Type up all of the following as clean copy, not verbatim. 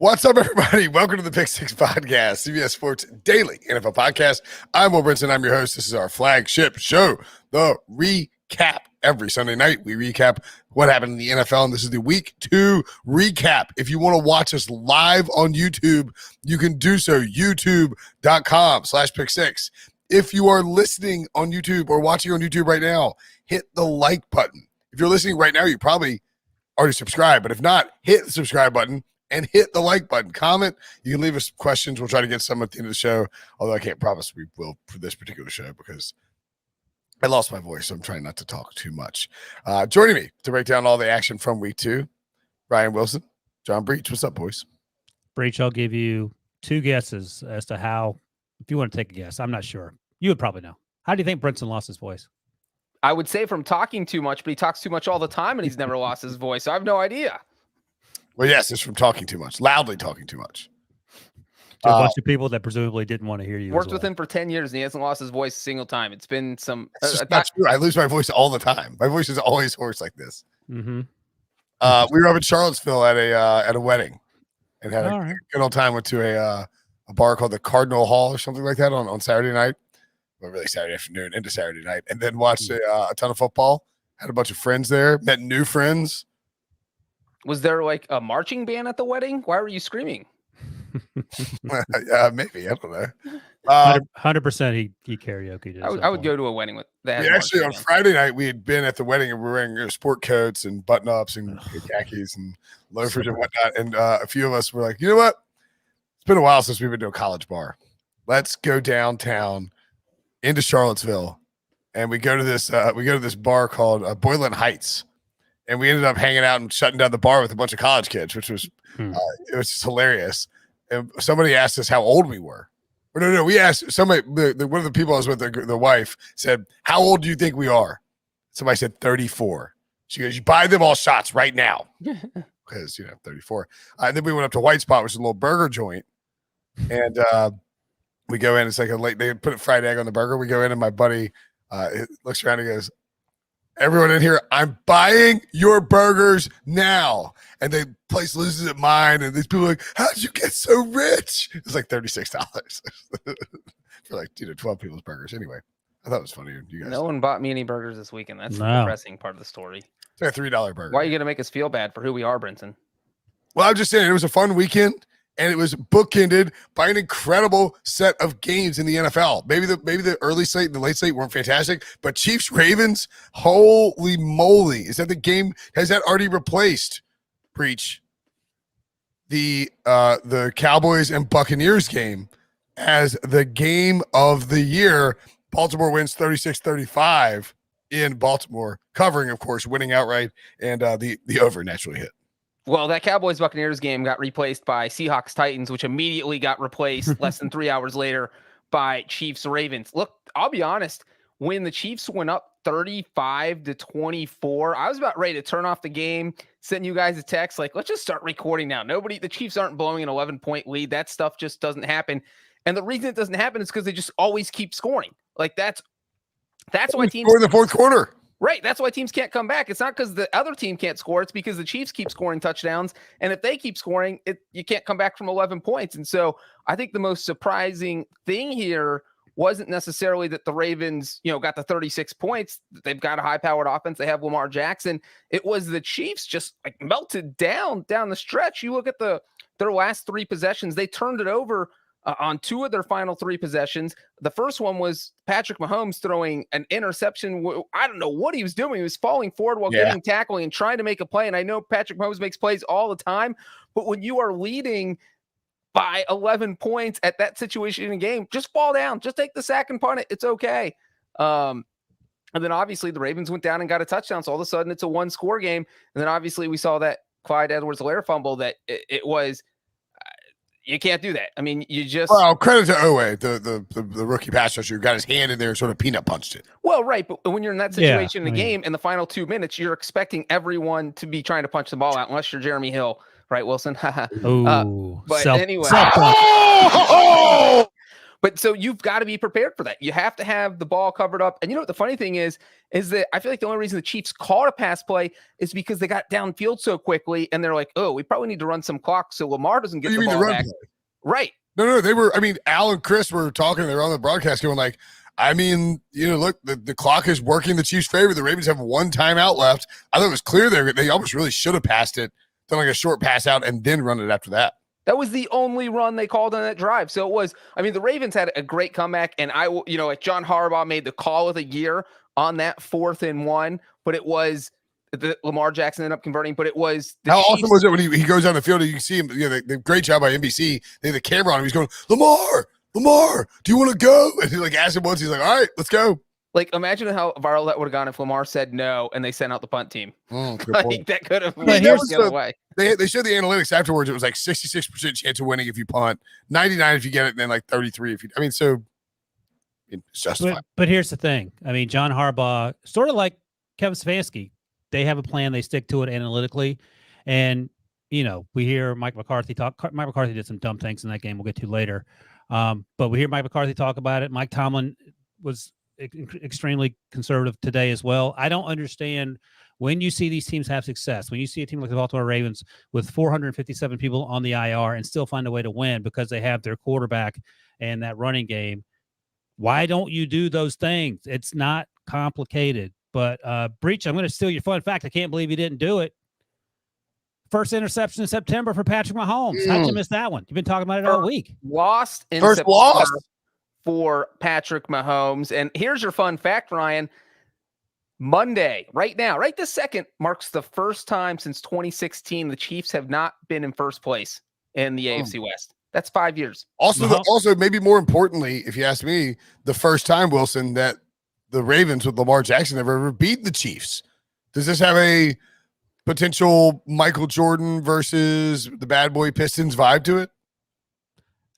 What's up, everybody? Welcome to the Pick Six Podcast, CBS Sports Daily NFL Podcast. I'm Brinson. I'm your host. This is our flagship show, The Recap. Every Sunday night, we recap what happened in the NFL, and this is the Week 2 recap. If you want to watch us live on YouTube, you can do so, youtube.com/pick6. If you are listening on YouTube or watching on YouTube right now, hit the like button. If you're listening right now, you probably already subscribed, but if not, hit the subscribe button and hit the like button. Comment. You can leave us questions. We'll try to get some at the end of the show, although I can't promise we will for this particular show because I lost my voice, so I'm trying not to talk too much. Joining me to break down all the action from Week 2, Ryan Wilson, John Breech. What's up, boys? Breech, I'll give you two guesses as to how, if you want to take a guess. I'm not sure. You would probably know. How do you think Brinson lost his voice? I would say from talking too much, but he talks too much all the time, and he's never lost his voice. So I have no idea. Well, yes, it's from talking too much, loudly talking too much. To a bunch of people that presumably didn't want to hear you. Worked with him for 10 years, and he hasn't lost his voice a single time. It's been some... It's just not true. I lose my voice all the time. My voice is always hoarse like this. Mm-hmm. We were up in Charlottesville at a wedding and had a good old time. Went to a bar called the Cardinal Hall or something like that on Saturday night. Well, really Saturday afternoon into Saturday night. And then watched a ton of football. Had a bunch of friends there. Met new friends. Was there like a marching band at the wedding? Why were you screaming? Maybe. I don't know. 100% he karaoke. I would go to a wedding with that. Yeah, actually, on Friday night, we had been at the wedding and we were wearing sport coats and button ups and khakis and loafers and whatnot. And a few of us were like, you know what? It's been a while since we've been to a college bar. Let's go downtown into Charlottesville. And we go to this bar called Boylan Heights. And we ended up hanging out and shutting down the bar with a bunch of college kids, which was it was just hilarious. And somebody asked us how old we were. Or no, we asked somebody. One of the people I was with, the wife, said, "How old do you think we are?" Somebody said 34. She goes, "You buy them all shots right now," because 34. And then we went up to White Spot, which is a little burger joint, and we go in. It's like they put a fried egg on the burger. We go in, and my buddy looks around and goes, "Everyone in here, I'm buying your burgers now." And the place loses its mind. And these people are like, "How'd you get so rich?" It's like $36 for like 12 people's burgers. Anyway, I thought it was funny. You guys. No one bought me any burgers this weekend. That's the depressing part of the story. It's like a $3 burger. Why are you going to make us feel bad for who we are, Brinson? Well, I'm just saying it was a fun weekend. And it was bookended by an incredible set of games in the NFL. Maybe the early slate and the late slate weren't fantastic, but Chiefs Ravens, holy moly! Is that the game? Has that already replaced Breech the Cowboys and Buccaneers game as the game of the year? Baltimore wins 36-35 in Baltimore, covering, of course, winning outright, and the over naturally hit. Well, that Cowboys-Buccaneers game got replaced by Seahawks-Titans, which immediately got replaced less than 3 hours later by Chiefs-Ravens. Look, I'll be honest. When the Chiefs went up 35-24, I was about ready to turn off the game, send you guys a text like, let's just start recording now. The Chiefs aren't blowing an 11-point lead. That stuff just doesn't happen. And the reason it doesn't happen is because they just always keep scoring. Like that's why teams score in the fourth quarter. Right. That's why teams can't come back. It's not because the other team can't score. It's because the Chiefs keep scoring touchdowns. And if they keep scoring, you can't come back from 11 points. And so I think the most surprising thing here wasn't necessarily that the Ravens, got the 36 points. They've got a high-powered offense. They have Lamar Jackson. It was the Chiefs just melted down the stretch. You look at their last 3 possessions. They turned it over on 2 of their final 3 possessions. The first one was Patrick Mahomes throwing an interception. I don't know what he was doing. He was falling forward while getting tackling and trying to make a play. And I know Patrick Mahomes makes plays all the time, but when you are leading by 11 points at that situation in a game, just fall down. Just take the sack and punt it. It's okay. And then obviously the Ravens went down and got a touchdown. So all of a sudden it's a 1-score game. And then obviously we saw that Clyde Edwards-Helaire fumble that it was – you can't do that. I mean, you just... Well, credit to Owe, the rookie pass rusher who got his hand in there and sort of peanut punched it. Well, right, but when you're in that situation in the game, in the final 2 minutes, you're expecting everyone to be trying to punch the ball out, unless you're Jeremy Hill, right, Wilson? But anyway... But so you've got to be prepared for that. You have to have the ball covered up. And you know what the funny thing is that I feel like the only reason the Chiefs called a pass play is because they got downfield so quickly, and they're like, oh, we probably need to run some clock so Lamar doesn't get the ball back. Play? Right. No, they were. I mean, Al and Chris were talking. They were on the broadcast going like, I mean, look, the clock is working the Chiefs' favor. The Ravens have one timeout left. I thought it was clear they almost really should have passed it, done like a short pass out, and then run it after that. That was the only run they called on that drive. So it was, I mean, the Ravens had a great comeback, and like John Harbaugh made the call of the year on that 4th and 1, but it was the Lamar Jackson ended up converting, but it was how awesome was it when he goes down the field and you can see him, the great job by NBC. They had the camera on him. He's going, Lamar, do you want to go? And he like asked him once, he's like, all right, let's go. Like, imagine how viral that would have gone if Lamar said no and they sent out the punt team. Like, that could have went the other way. They showed the analytics afterwards. It was like 66% chance of winning if you punt, 99 if you get it, and then like 33 if you. I mean, so it's justified. But here's the thing. I mean, John Harbaugh, sort of like Kevin Stefanski, they have a plan. They stick to it analytically, and we hear Mike McCarthy talk. Mike McCarthy did some dumb things in that game. We'll get to later, but we hear Mike McCarthy talk about it. Mike Tomlin was extremely conservative today as well. I don't understand when you see these teams have success, when you see a team like the Baltimore Ravens with 457 people on the IR and still find a way to win because they have their quarterback and that running game. Why don't you do those things? It's not complicated. But Breech, I'm going to steal your fun fact. I can't believe you didn't do it. First interception in September for Patrick Mahomes. How'd you miss that one? You've been talking about it all week. Lost in September for Patrick Mahomes. And here's your fun fact, Ryan. Monday, right now, right this second, marks the first time since 2016 the Chiefs have not been in first place in the AFC West. That's 5 years. Also, maybe more importantly, if you ask me, the first time, Wilson, that the Ravens with Lamar Jackson have ever beat the Chiefs. Does this have a potential Michael Jordan versus the bad boy Pistons vibe to it?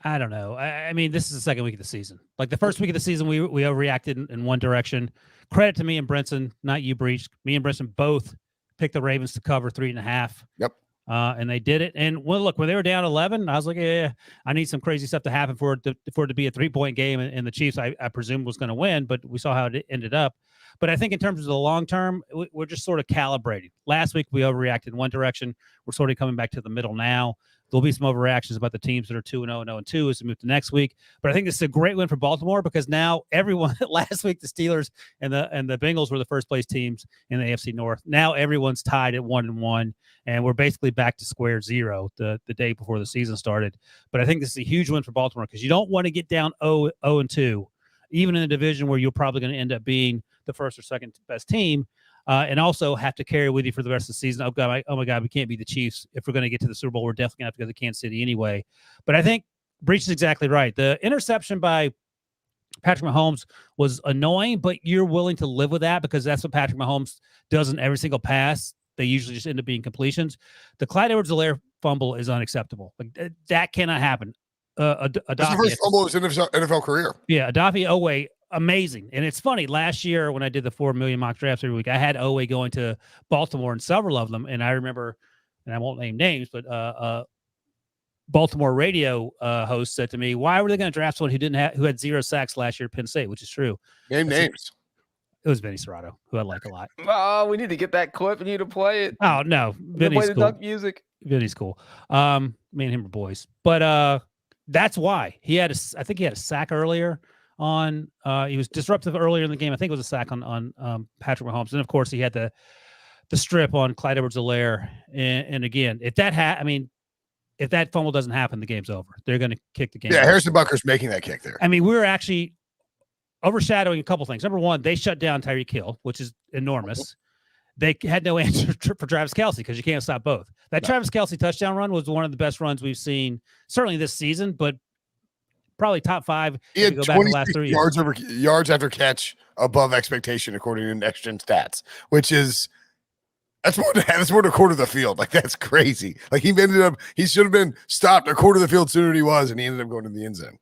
I don't know. I mean, this is the second week of the season. Like the first week of the season, we overreacted in one direction. Credit to me and Brinson, not you, Breech. Me and Brinson both picked the Ravens to cover 3.5. Yep. And they did it. And when they were down 11, I was like, yeah, I need some crazy stuff to happen for it to be a 3-point game. And the Chiefs, I presume, was going to win, but we saw how it ended up. But I think in terms of the long term, we're just sort of calibrating. Last week, we overreacted in one direction. We're sort of coming back to the middle now. There'll be some overreactions about the teams that are 2-0 and 0-2 as we move to next week. But I think this is a great win for Baltimore because now everyone last week, the Steelers and the Bengals were the first place teams in the AFC North. Now everyone's tied at 1-1, and we're basically back to square zero the day before the season started. But I think this is a huge win for Baltimore because you don't want to get down 0-2, even in a division where you're probably going to end up being the first or second best team. And also have to carry with you for the rest of the season. Oh my God, we can't beat the Chiefs. If we're going to get to the Super Bowl, we're definitely going to have to go to Kansas City anyway. But I think Breech is exactly right. The interception by Patrick Mahomes was annoying, but you're willing to live with that because that's what Patrick Mahomes does in every single pass. They usually just end up being completions. The Clyde Edwards-Helaire fumble is unacceptable. Like, that cannot happen. That's the first fumble of his NFL career. Yeah, Odafe Oweh. Amazing. And it's funny, last year when I did the 4 million mock drafts every week, I had Oweh going to Baltimore and several of them. And I remember, and I won't name names, but Baltimore radio host said to me, why were they going to draft someone who had 0 sacks last year at Penn State, which is true. Name names. It was Vinny Serrato, who I like a lot. Oh, we need to get that clip and you to play it. Oh, no. Vinny's cool. Duck music. Vinny's cool. Me and him are boys. But that's why. I think he had a sack earlier. He was disruptive earlier in the game. I think it was a sack on Patrick Mahomes, and of course he had the strip on Clyde Edwards-Helaire. And again, if that fumble doesn't happen, the game's over. They're going to kick the game. Yeah, Harrison Butker's making that kick there. I mean, we were actually overshadowing a couple things. Number one, they shut down Tyreek Hill, which is enormous. They had no answer for Travis Kelce because you can't stop both. That Travis Kelce touchdown run was one of the best runs we've seen, certainly this season, but probably top 5. He had 26 yards after catch above expectation according to Next Gen Stats, which is that's more than a quarter of the field. Like, that's crazy. Like, he should have been stopped a quarter of the field sooner than he was, and he ended up going to the end zone.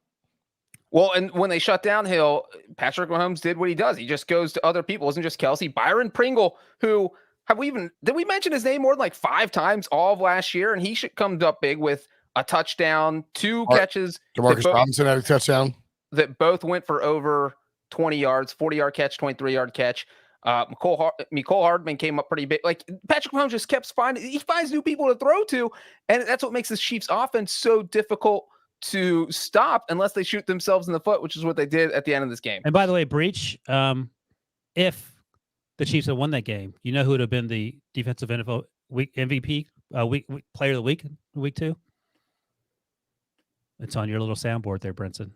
Well, and when they shut down Hill, Patrick Mahomes did what he does. He just goes to other people. It wasn't just Kelce. Byron Pringle, who did we mention his name more than like 5 times all of last year? And he should come up big with a touchdown, 2 catches. DeMarcus Robinson had a touchdown. that both went for over 20 yards, 40-yard catch, 23-yard catch. Mecole Hardman came up pretty big. Like Patrick Mahomes just kept he finds new people to throw to, and that's what makes this Chiefs offense so difficult to stop unless they shoot themselves in the foot, which is what they did at the end of this game. And by the way, Breech, if the Chiefs had won that game, you know who would have been the defensive MVP player of the week 2? It's on your little soundboard there, Brinson.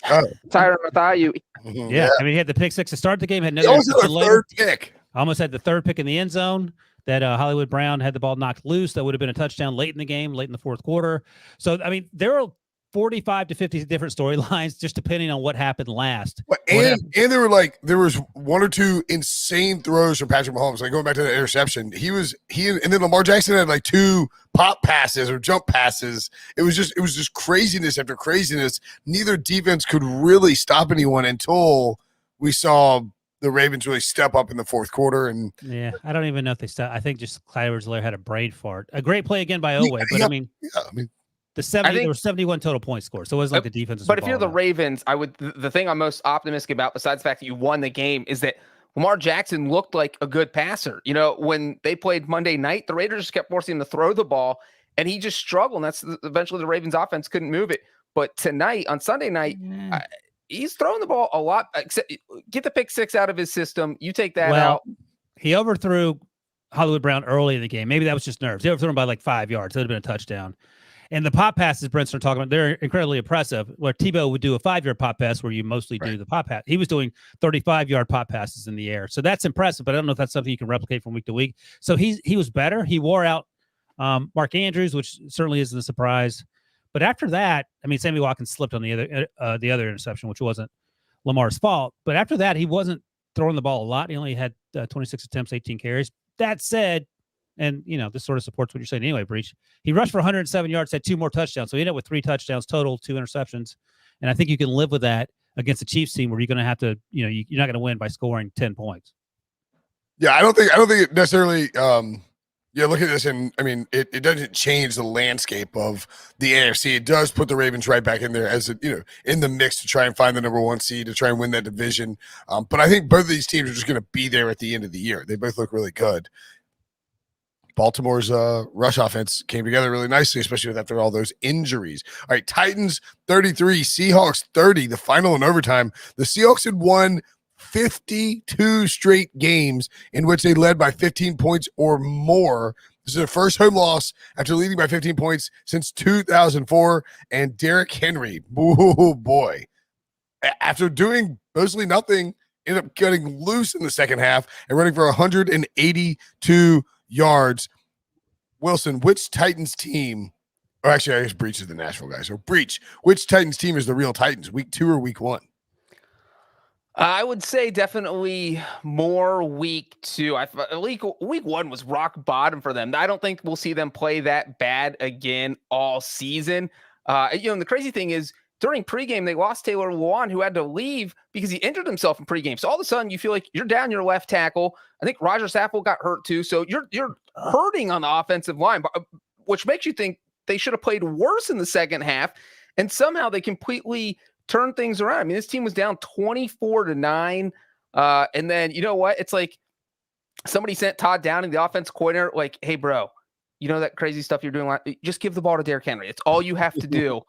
Tyrann Mathieu. Yeah, I mean, he had the pick 6 to start the game. Had no third pick. Almost had the third pick in the end zone. That Hollywood Brown had the ball knocked loose. That would have been a touchdown late in the game, late in the fourth quarter. So, I mean, there are 45 to 50 different storylines just depending on what happened last. And there was one or two insane throws from Patrick Mahomes. Like going back to the interception, and then Lamar Jackson had like 2 pop passes or jump passes. It was just craziness after craziness. Neither defense could really stop anyone until we saw the Ravens really step up in the fourth quarter. And yeah, I don't even know if they stopped. I think just Clyde Edwards-Helaire had a brain fart. A great play again by Oweh, but I mean. There were 71 total points scored, so it wasn't like the defense was. But if you're the Ravens, the thing I'm most optimistic about, besides the fact that you won the game, is that Lamar Jackson looked like a good passer. You know, when they played Monday night, the Raiders just kept forcing him to throw the ball, and he just struggled. And that's eventually the Ravens offense couldn't move it. But tonight, on Sunday night, he's throwing the ball a lot. Except get the pick 6 out of his system. You take that out. He overthrew Hollywood Brown early in the game. Maybe that was just nerves. He overthrew him by like 5 yards. That would have been a touchdown. And the pop passes Brinson are talking about, they're incredibly impressive. Where Tebow would do a 5-yard pop pass where you mostly do the pop pass. He was doing 35-yard pop passes in the air. So that's impressive, but I don't know if that's something you can replicate from week to week. So he was better. He wore out Mark Andrews, which certainly isn't a surprise. But after that, I mean, Sammy Watkins slipped on the other interception, which wasn't Lamar's fault. But after that, he wasn't throwing the ball a lot. He only had 26 attempts, 18 carries. That said, and, you know, this sort of supports what you're saying anyway, Breech. He rushed for 107 yards, had 2 more touchdowns. So he ended up with 3 touchdowns total, 2 interceptions. And I think you can live with that against the Chiefs team where you're going to have to, you know, you're not going to win by scoring 10 points. Yeah, I don't think it necessarily look at this, and I mean, it doesn't change the landscape of the AFC. It does put the Ravens right back in there as in the mix to try and find the number 1 seed, to try and win that division. But I think both of these teams are just going to be there at the end of the year. They both look really good. Baltimore's rush offense came together really nicely, especially after all those injuries. All right, Titans 33, Seahawks 30, the final in overtime. The Seahawks had won 52 straight games in which they led by 15 points or more. This is their first home loss after leading by 15 points since 2004. And Derrick Henry, oh boy, after doing mostly nothing, ended up getting loose in the second half and running for 182 yards. Wilson, which Titans team, or actually I guess Breech is the Nashville guy. So Breech, which Titans team is the real Titans, week 2 or week 1? I would say definitely more week 2. Week 1 was rock bottom for them. I don't think we'll see them play that bad again all season. The crazy thing is, during pregame, they lost Taylor Lewan, who had to leave because he injured himself in pregame. So all of a sudden, you feel like you're down your left tackle. I think Roger Saffold got hurt too. So you're hurting on the offensive line, which makes you think they should have played worse in the second half. And somehow they completely turned things around. I mean, this team was down 24-9. And then, you know what? It's like somebody sent Todd Downing, the offensive coordinator, like, hey, bro, you know that crazy stuff you're doing? Just give the ball to Derrick Henry. It's all you have to do.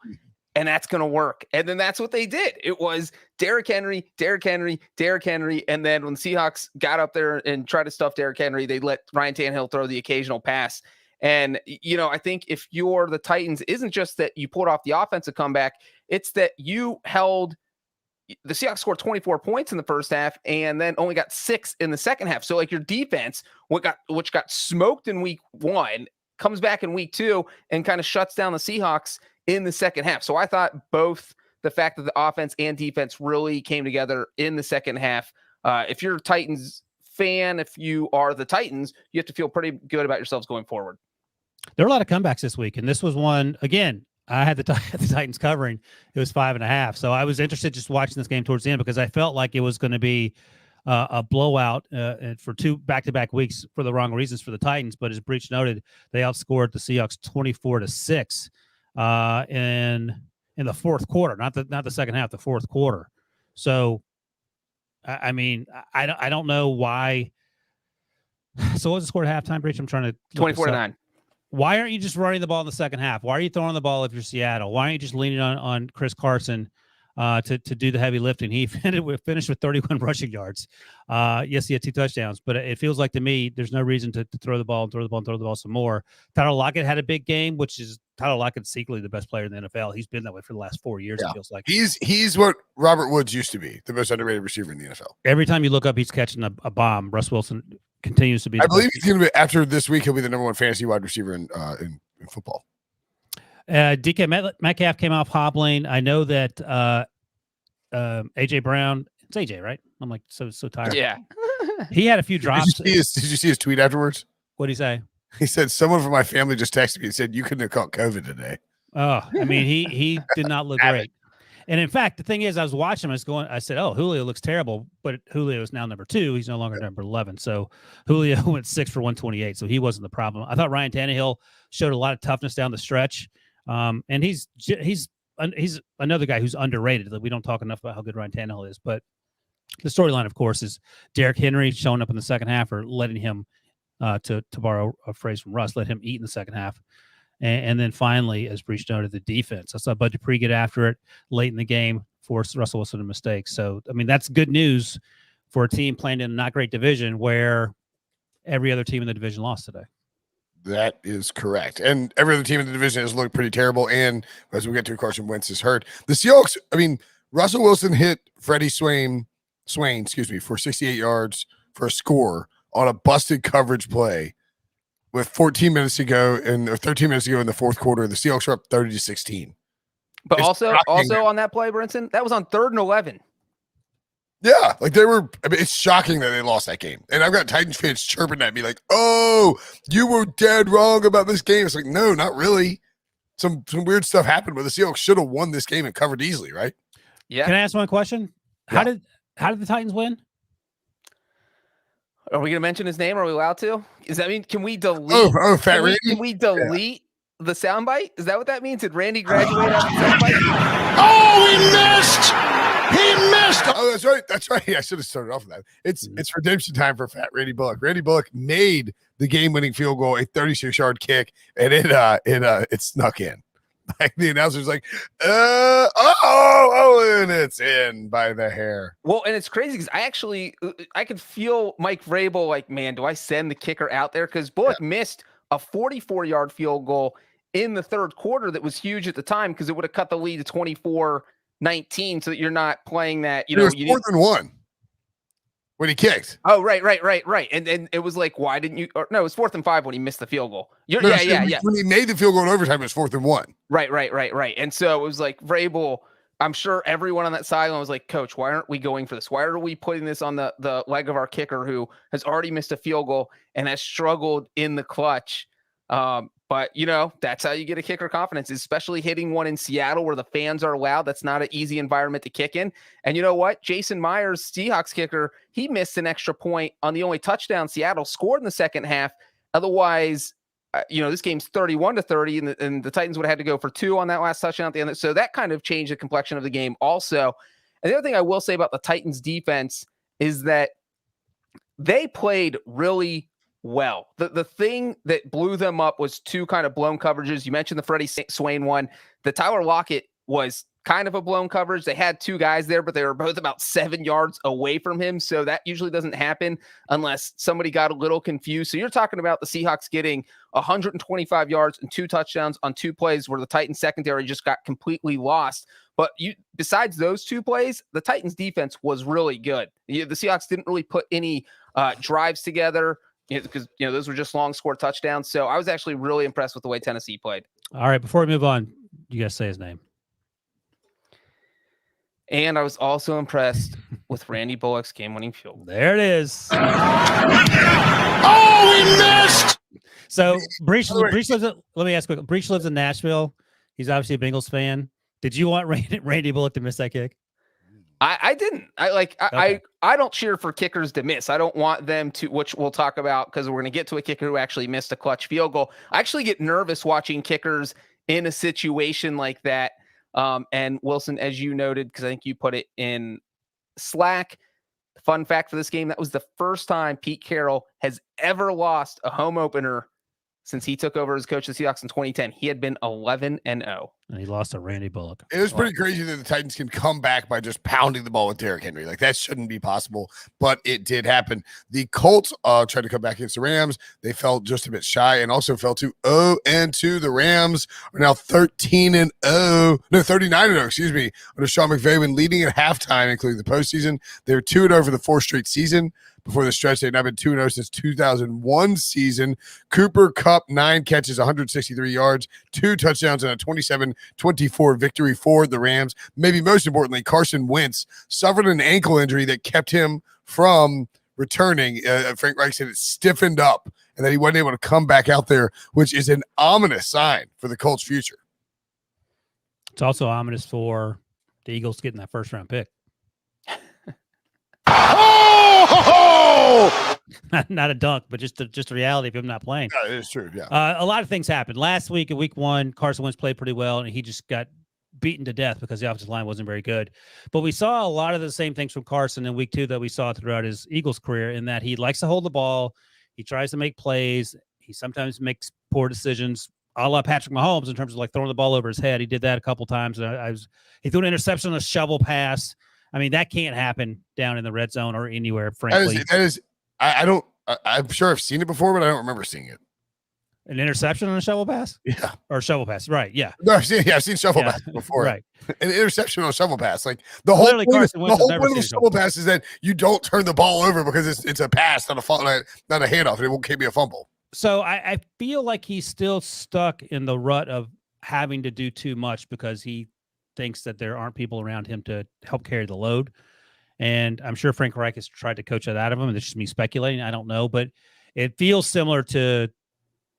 And that's going to work. And then that's what they did. It was Derrick Henry, Derrick Henry, Derrick Henry. And then when the Seahawks got up there and tried to stuff Derrick Henry, they let Ryan Tannehill throw the occasional pass. And, I think if you're the Titans, isn't just that you pulled off the offensive comeback, it's that you held the Seahawks scored 24 points in the first half and then only got 6 in the second half. So like your defense, which got smoked in week 1, comes back in week 2 and kind of shuts down the Seahawks in the second half. So I thought both the fact that the offense and defense really came together in the second half. If you're a Titans fan, if you are the Titans, you have to feel pretty good about yourselves going forward. There are a lot of comebacks this week, and this was one, again, I had the Titans covering. It was 5.5. So I was interested just watching this game towards the end because I felt like it was going to be a blowout for 2 back-to-back weeks for the wrong reasons for the Titans. But as Breech noted, they outscored the Seahawks 24-6. And in the fourth quarter, not the second half, the fourth quarter. So, I mean, I don't know why. So what was the score at halftime, Breech? I'm trying to 24-9. Why aren't you just running the ball in the second half? Why are you throwing the ball if you're Seattle? Why aren't you just leaning on Chris Carson to do the heavy lifting? He finished with 31 rushing yards. Yes, he had 2 touchdowns, but it feels like to me there's no reason to throw the ball some more. Tyler Lockett had a big game, which is Tyler Lockett's secretly the best player in the NFL. He's been that way for the last 4 years. Yeah. It feels like he's what Robert Woods used to be, the most underrated receiver in the NFL. Every time you look up, he's catching a bomb. Russ Wilson continues to be. I believe he's going to be, after this week, he'll be the number 1 fantasy wide receiver in football. DK Metcalf came off hobbling. I know that AJ Brown. It's AJ, right? I'm like so tired. Yeah. He had a few drops. Did you see his tweet afterwards? What did he say? He said, "Someone from my family just texted me and said you couldn't have caught COVID today." Oh, I mean, he did not look great. And in fact, the thing is, I was watching him. I said, "Oh, Julio looks terrible," but Julio is now number 2. He's no longer number 11. So Julio went 6 for 128. So he wasn't the problem. I thought Ryan Tannehill showed a lot of toughness down the stretch, and he's another guy who's underrated. That we don't talk enough about how good Ryan Tannehill is. But the storyline, of course, is Derrick Henry showing up in the second half, or letting him, to borrow a phrase from Russ, let him eat in the second half. And then finally, as Breech noted, the defense. I saw Bud Dupree get after it late in the game, forced Russell Wilson to mistake. So, I mean, that's good news for a team playing in a not great division where every other team in the division lost today. That is correct. And every other team in the division has looked pretty terrible. And as we get to Carson Wentz is hurt. The Seahawks, I mean, Russell Wilson hit Freddie Swain, for 68 yards for a score on a busted coverage play with 13 minutes to go in the fourth quarter. The Seahawks were up 30-16. But also on that play, Brinson, that was on 3rd and 11. Yeah, like they were. I mean, it's shocking that they lost that game. And I've got Titans fans chirping at me like, "Oh, you were dead wrong about this game." It's like, no, not really. Some weird stuff happened, but the Seahawks should have won this game and covered easily, right? Yeah. Can I ask one question? Yeah. How did the Titans win? Are we going to mention his name? Are we allowed to? Does that mean can we delete? Fat Randy. Can we delete the soundbite? Is that what that means? Did Randy graduate on the soundbite? Oh, he missed! He missed! Oh, that's right. That's right. I should have started off with that. It's redemption time for Fat Randy Bullock. Randy Bullock made the game-winning field goal, a 36-yard kick, and it snuck in. Like the announcer's like, and it's in by the hair. Well, and it's crazy because I could feel Mike Vrabel like, man, do I send the kicker out there? Because Bullock missed a 44-yard field goal in the third quarter that was huge at the time because it would have cut the lead to 24-19 so that you're not playing that. It was 4th and 1 when he kicked. Oh, right. And it was like, why didn't you? It was 4th and 5 when he missed the field goal. Yeah. When he made the field goal in overtime, it was 4th and 1. Right. And so it was like Vrabel. I'm sure everyone on that sideline was like, "Coach, why aren't we going for this? Why are we putting this on the leg of our kicker who has already missed a field goal and has struggled in the clutch?" But, that's how you get a kicker confidence, especially hitting one in Seattle where the fans are loud. That's not an easy environment to kick in. And you know what? Jason Myers, Seahawks kicker, he missed an extra point on the only touchdown Seattle scored in the second half. Otherwise, this game's 31-30, and the Titans would have had to go for 2 on that last touchdown at the end. So that kind of changed the complexion of the game also. And the other thing I will say about the Titans defense is that they played really well. The thing that blew them up was 2 kind of blown coverages. You mentioned the Freddie Swain one. The Tyler Lockett was kind of a blown coverage. They had 2 guys there, but they were both about 7 yards away from him. So that usually doesn't happen unless somebody got a little confused. So you're talking about the Seahawks getting 125 yards and 2 touchdowns on 2 plays where the Titans secondary just got completely lost. But besides those 2 plays, the Titans defense was really good. The Seahawks didn't really put any drives together, because those were just long score touchdowns. So I was actually really impressed with the way Tennessee played. All right, before we move on, you guys say his name. And I was also impressed with Randy Bullock's game-winning field goal. There it is. Oh, he missed! So Breech lives. Let me ask quick. Breech lives in Nashville. He's obviously a Bengals fan. Did you want Randy Bullock to miss that kick? I didn't. I don't cheer for kickers to miss. I don't want them to, which we'll talk about because we're going to get to a kicker who actually missed a clutch field goal. I actually get nervous watching kickers in a situation like that. And Wilson, as you noted, because I think you put it in Slack, fun fact for this game, that was the first time Pete Carroll has ever lost a home opener since he took over as coach of the Seahawks in 2010. He had been 11-0. And he lost to Randy Bullock. It was pretty crazy that the Titans can come back by just pounding the ball with Derrick Henry. Like, that shouldn't be possible, but it did happen. The Colts tried to come back against the Rams. They fell just a bit shy and also fell to 0-2. The Rams are now 39-0, excuse me, under Sean McVay when leading at halftime, including the postseason. They're 2-0 for the fourth straight season. Before the stretch, they've now been 2-0 since 2001 season. Cooper Kupp, 9 catches, 163 yards, 2 touchdowns, and a 27-24 victory for the Rams. Maybe most importantly, Carson Wentz suffered an ankle injury that kept him from returning. Frank Reich said it stiffened up and that he wasn't able to come back out there, which is an ominous sign for the Colts' future. It's also ominous for the Eagles getting that first-round pick. Not a dunk, but just a reality of him not playing. Yeah, it is true. Yeah. A lot of things happened last week. In week 1, Carson Wentz played pretty well, and he just got beaten to death because the offensive line wasn't very good. But we saw a lot of the same things from Carson in week 2 that we saw throughout his Eagles career, in that he likes to hold the ball, he tries to make plays, he sometimes makes poor decisions, a la Patrick Mahomes in terms of like throwing the ball over his head. He did that a couple times. He threw an interception on a shovel pass. I mean, that can't happen down in the red zone or anywhere, frankly. I'm sure I've seen it before, but I don't remember seeing it. An interception on a shovel pass? Yeah. Or shovel pass, right, yeah. No, I've seen shovel pass before. Right. An interception on a shovel pass. Like, the whole point of the shovel pass is that you don't turn the ball over because it's a pass, not a handoff, and it can't be a fumble. So I feel like he's still stuck in the rut of having to do too much because he thinks that there aren't people around him to help carry the load. And I'm sure Frank Reich has tried to coach that out of him. And it's just me speculating. I don't know, but it feels similar to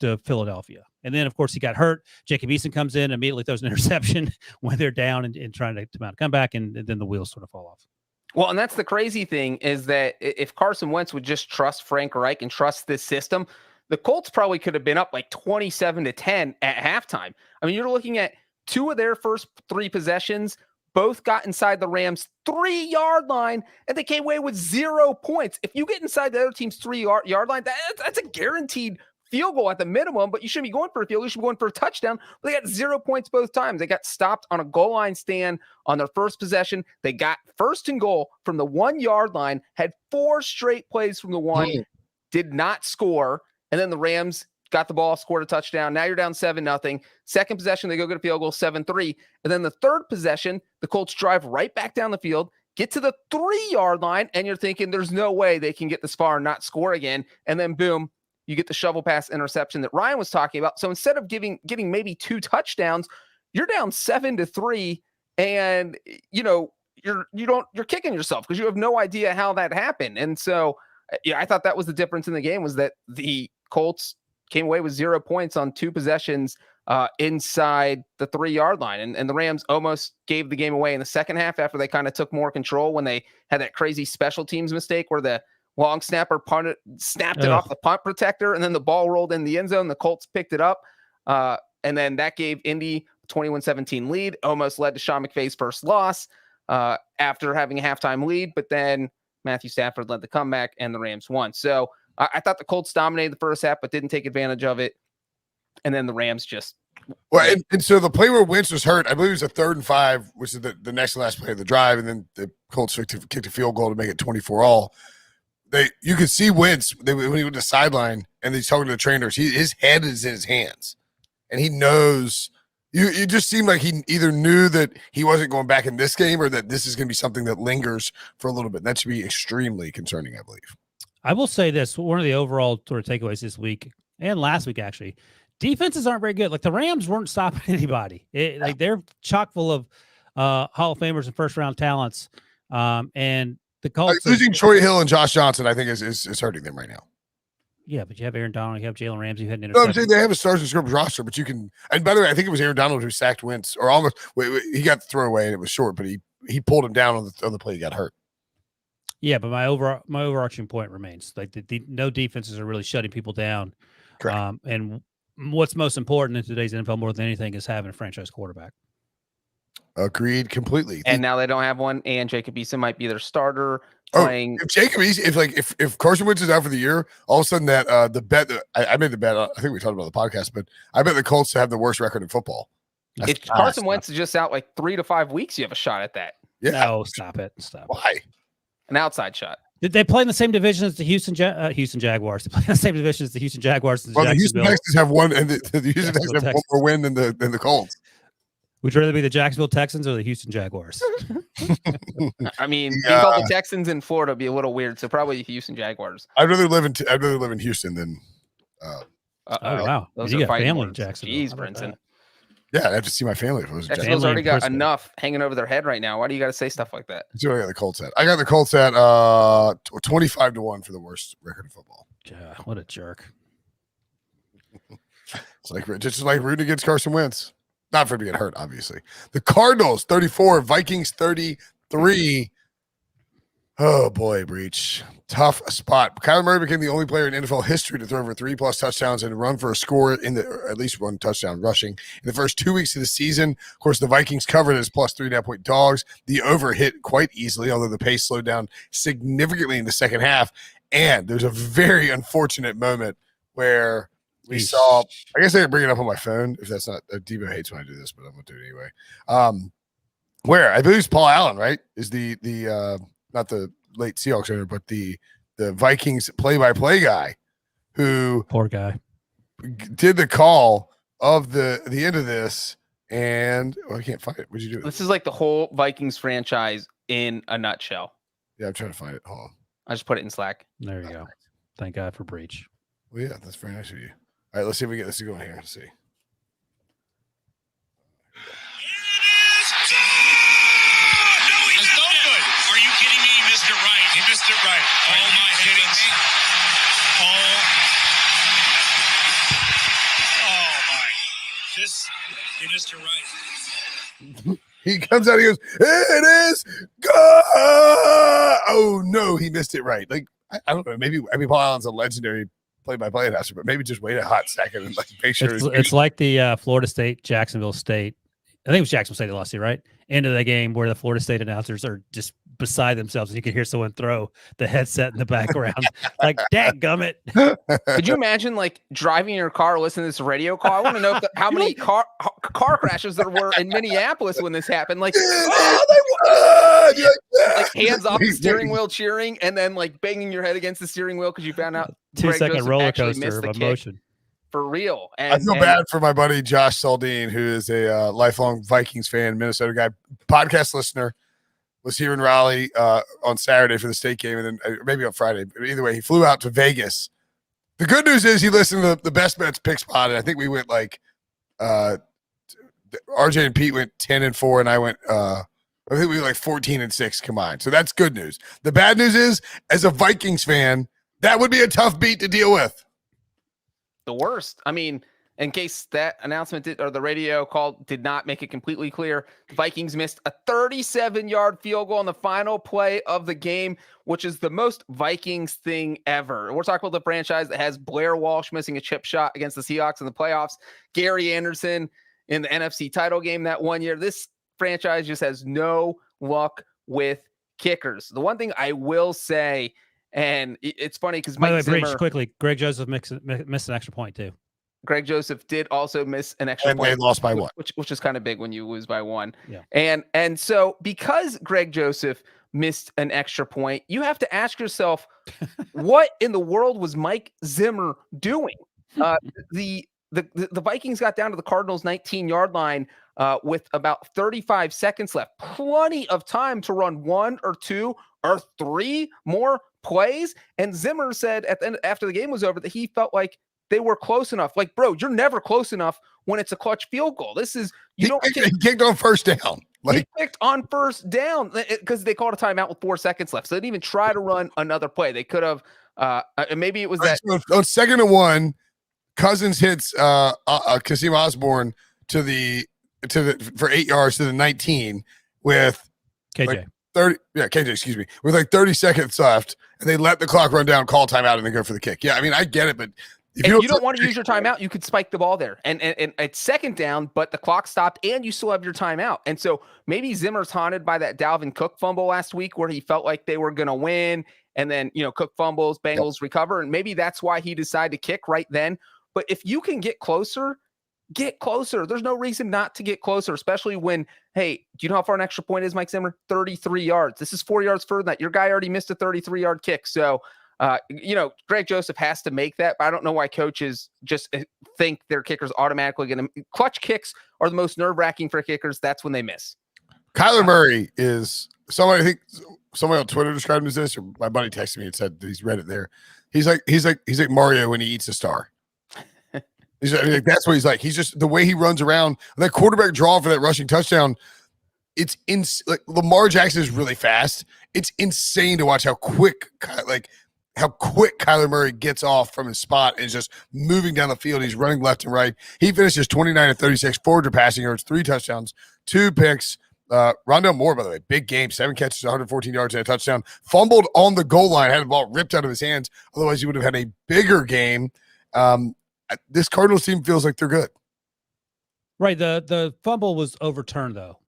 Philadelphia. And then, of course, he got hurt. Jacob Eason comes in, immediately throws an interception when they're down and trying to mount a comeback, and then the wheels sort of fall off. Well, and that's the crazy thing, is that if Carson Wentz would just trust Frank Reich and trust this system, the Colts probably could have been up like 27-10 at halftime. I mean, you're looking at 2 of their first 3 possessions, both got inside the Rams' 3-yard line, and they came away with 0 points. If you get inside the other team's 3-yard line, that's a guaranteed field goal at the minimum, but you shouldn't be going for a field goal. You should be going for a touchdown. But they got 0 points both times. They got stopped on a goal line stand on their first possession. They got 1st and goal from the 1-yard line, had 4 straight plays from the 1, did not score, and then the Rams got the ball, scored a touchdown. Now you're down 7-0. Second possession, they go get a field goal, 7-3. And then the third possession, the Colts drive right back down the field, get to the 3-yard line, and you're thinking there's no way they can get this far and not score again. And then boom, you get the shovel pass interception that Ryan was talking about. So instead of getting maybe 2 touchdowns, you're down 7-3, and you're kicking yourself because you have no idea how that happened. And so I thought that was the difference in the game, was that the Colts came away with 0 points on 2 possessions inside the 3-yard line. And the Rams almost gave the game away in the second half after they kind of took more control when they had that crazy special teams mistake where the long snapper snapped it off the punt protector, and then the ball rolled in the end zone. The Colts picked it up. And then that gave Indy a 21-17 lead, almost led to Sean McVay's first loss after having a halftime lead. But then Matthew Stafford led the comeback and the Rams won. So I thought the Colts dominated the first half, but didn't take advantage of it. And then the Rams just. Well, and so the play where Wentz was hurt, I believe it was a 3rd and 5, which is the next to last play of the drive. And then the Colts kicked a field goal to make it 24-all. You could see Wentz when he went to the sideline and he's talking to the trainers. His head is in his hands, and he knows. You just seemed like he either knew that he wasn't going back in this game, or that this is going to be something that lingers for a little bit. That should be extremely concerning, I believe. I will say this: one of the overall sort of takeaways this week and last week, actually, defenses aren't very good. Like, the Rams weren't stopping anybody. Like, they're chock full of Hall of Famers and first-round talents, and the Colts losing Troy Hill and Josh Johnson, I think, is hurting them right now. Yeah, but you have Aaron Donald, you have Jalen Ramsey, you had an interception. No, I'm saying they have a stars and scrimmage roster, but you can. And by the way, I think it was Aaron Donald who sacked Wentz, or almost. He got the throwaway and it was short, but he pulled him down on the play. He got hurt. Yeah, but my overarching point remains, like, no defenses are really shutting people down. Correct. And what's most important in today's NFL more than anything is having a franchise quarterback. Agreed completely. And now they don't have one, and Jacob Eason might be their starter playing. If Jacob Eason, if Carson Wentz is out for the year, all of a sudden that the bet that I made the bet, I think we talked about the podcast, but I bet the Colts have the worst record in football. If Carson Wentz is just out like 3 to 5 weeks, you have a shot at that. Yeah. No, stop it. Why? An outside shot. Did they play in the same division as the Houston Jaguars? They play in the same division as the Houston Jaguars. And the Houston Texans have one, and the Houston Texans have one more win than the Colts. Would you rather be the Jacksonville Texans or the Houston Jaguars? I mean, being called the Texans in Florida would be a little weird, so probably the Houston Jaguars. I'd rather live in Houston than. Oh wow, those you are got family words. in Jacksonville. Jeez, Brinson. Yeah, I'd have to see my family if it was Jacksonville's already got enough hanging over their head right now. Why do you got to say stuff like that? That's what I got the Colts at. I got the Colts at 25-1 for the worst record in football. Yeah, what a jerk. It's just like rooting against Carson Wentz. Not for him to get hurt, obviously. The Cardinals 34, Vikings 33. Oh boy, Breech. Tough spot. Kyler Murray became the only player in NFL history to throw over 3+ touchdowns and run for a score or at least one touchdown rushing in the first 2 weeks of the season. Of course, the Vikings covered as plus 3.5 point dogs. The over hit quite easily, although the pace slowed down significantly in the second half. And there's a very unfortunate moment where we saw, I guess I can bring it up on my phone if that's not, Debo hates when I do this, but I'm going to do it anyway. Where I believe it's Paul Allen, right? Is the not the late Seahawks owner, but the Vikings play-by-play guy who poor guy did the call of the end of this, and I can't find it. What'd you do? This is like the whole Vikings franchise in a nutshell. Yeah, I'm trying to find it. Hold on. I just put it in Slack. There you go. Thank God for Breech. Well, yeah, that's very nice of you. All right, let's see if we get this going here. Let's see. Missed it right. Oh my goodness. Oh my. He missed it right. He comes out, he goes, it is good. Oh no, he missed it right. Like, I don't know, maybe Paul Allen's a legendary play-by-play announcer, but maybe just wait a hot second and like make sure it's like the Florida State, Jacksonville State. I think it was Jacksonville State that lost it, right? End of the game where the Florida State announcers are just beside themselves and you can hear someone throw the headset in the background. Like, dadgummit. Could you imagine like driving your car, listening to this radio call? I want to know how many car crashes there were in Minneapolis when this happened. Like, oh, they won! Like hands off the steering wheel cheering and then like banging your head against the steering wheel because you found out 2-second roller coaster of emotion. For real. And, I feel bad for my buddy Josh Saldine, who is a lifelong Vikings fan, Minnesota guy, podcast listener, was here in Raleigh on Saturday for the state game, and then maybe on Friday. But either way, he flew out to Vegas. The good news is he listened to the Best Bets pick spot, and I think we went like RJ and Pete went 10-4, and I went I think we were like 14-6 combined. So that's good news. The bad news is, as a Vikings fan, that would be a tough beat to deal with. The worst. I mean, in case that announcement or the radio call did not make it completely clear, the Vikings missed a 37-yard field goal on the final play of the game, which is the most Vikings thing ever. We're talking about the franchise that has Blair Walsh missing a chip shot against the Seahawks in the playoffs, Gary Anderson in the NFC title game that one year. This franchise just has no luck with kickers. The one thing I will say, and it's funny because Mike Zimmer, Breech, quickly, Greg Joseph missed an extra point too. Greg Joseph did also miss an extra point. And they lost by one. Which is kind of big when you lose by one. Yeah. And so because Greg Joseph missed an extra point, you have to ask yourself, what in the world was Mike Zimmer doing? The Vikings got down to the Cardinals' 19-yard line with about 35 seconds left. Plenty of time to run 1 or 2 or 3 more plays. And Zimmer said at the end, after the game was over, that he felt like they were close enough. Like, bro, you're never close enough when it's a clutch field goal. This is He kicked on first down. He kicked on first down because they called a timeout with 4 seconds left. So they didn't even try to run another play. They could have. Maybe it was that on 2nd and 1. Cousins hits Kasim Osborne for 8 yards to the 19 with KJ. Like 30. Yeah, KJ. Excuse me. With like 30 seconds left, and they let the clock run down, call timeout, and then go for the kick. Yeah, I mean, I get it, but If you don't want to use your timeout, you could spike the ball there. And it's second down, but the clock stopped and you still have your timeout. And so maybe Zimmer's haunted by that Dalvin Cook fumble last week where he felt like they were going to win. And then, Cook fumbles, Bengals recover. And maybe that's why he decided to kick right then. But if you can get closer. There's no reason not to get closer, especially when, hey, do you know how far an extra point is, Mike Zimmer? 33 yards. This is 4 yards further than that. Your guy already missed a 33-yard kick. So, Greg Joseph has to make that, but I don't know why coaches just think their kickers automatically going to – clutch kicks are the most nerve-wracking for kickers. That's when they miss. Kyler Murray is – somebody on Twitter described him as this, or my buddy texted me and said that he's read it there. He's like Mario when he eats a star. That's what he's like. He's just the way he runs around. That quarterback draw for that rushing touchdown. It's Lamar Jackson is really fast. It's insane to watch how quick Kyler Murray gets off from his spot and is just moving down the field. He's running left and right. He finishes 29 of 36, 400 passing yards, 3 touchdowns, 2 picks. Rondale Moore, by the way, big game, 7 catches, 114 yards and a touchdown. Fumbled on the goal line, had the ball ripped out of his hands. Otherwise, he would have had a bigger game. This Cardinals team feels like they're good. Right. The fumble was overturned, though.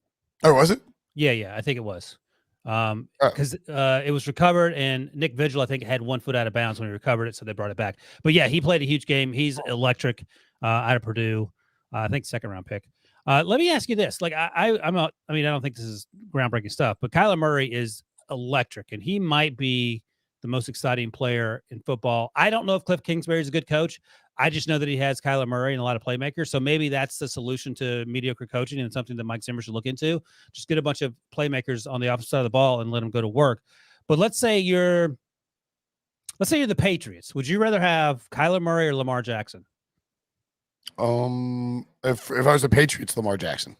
Oh, was it? Yeah, I think it was. Because it was recovered, and Nick Vigil, I think, had 1 foot out of bounds when he recovered it, so they brought it back. But yeah, he played a huge game. He's electric out of Purdue. I think 2nd-round pick. Let me ask you this: like, I don't think this is groundbreaking stuff, but Kyler Murray is electric, and he might be the most exciting player in football. I don't know if Cliff Kingsbury is a good coach. I just know that he has Kyler Murray and a lot of playmakers. So maybe that's the solution to mediocre coaching and something that Mike Zimmer should look into. Just get a bunch of playmakers on the opposite side of the ball and let them go to work. But let's say you're the Patriots. Would you rather have Kyler Murray or Lamar Jackson? If I was the Patriots, Lamar Jackson.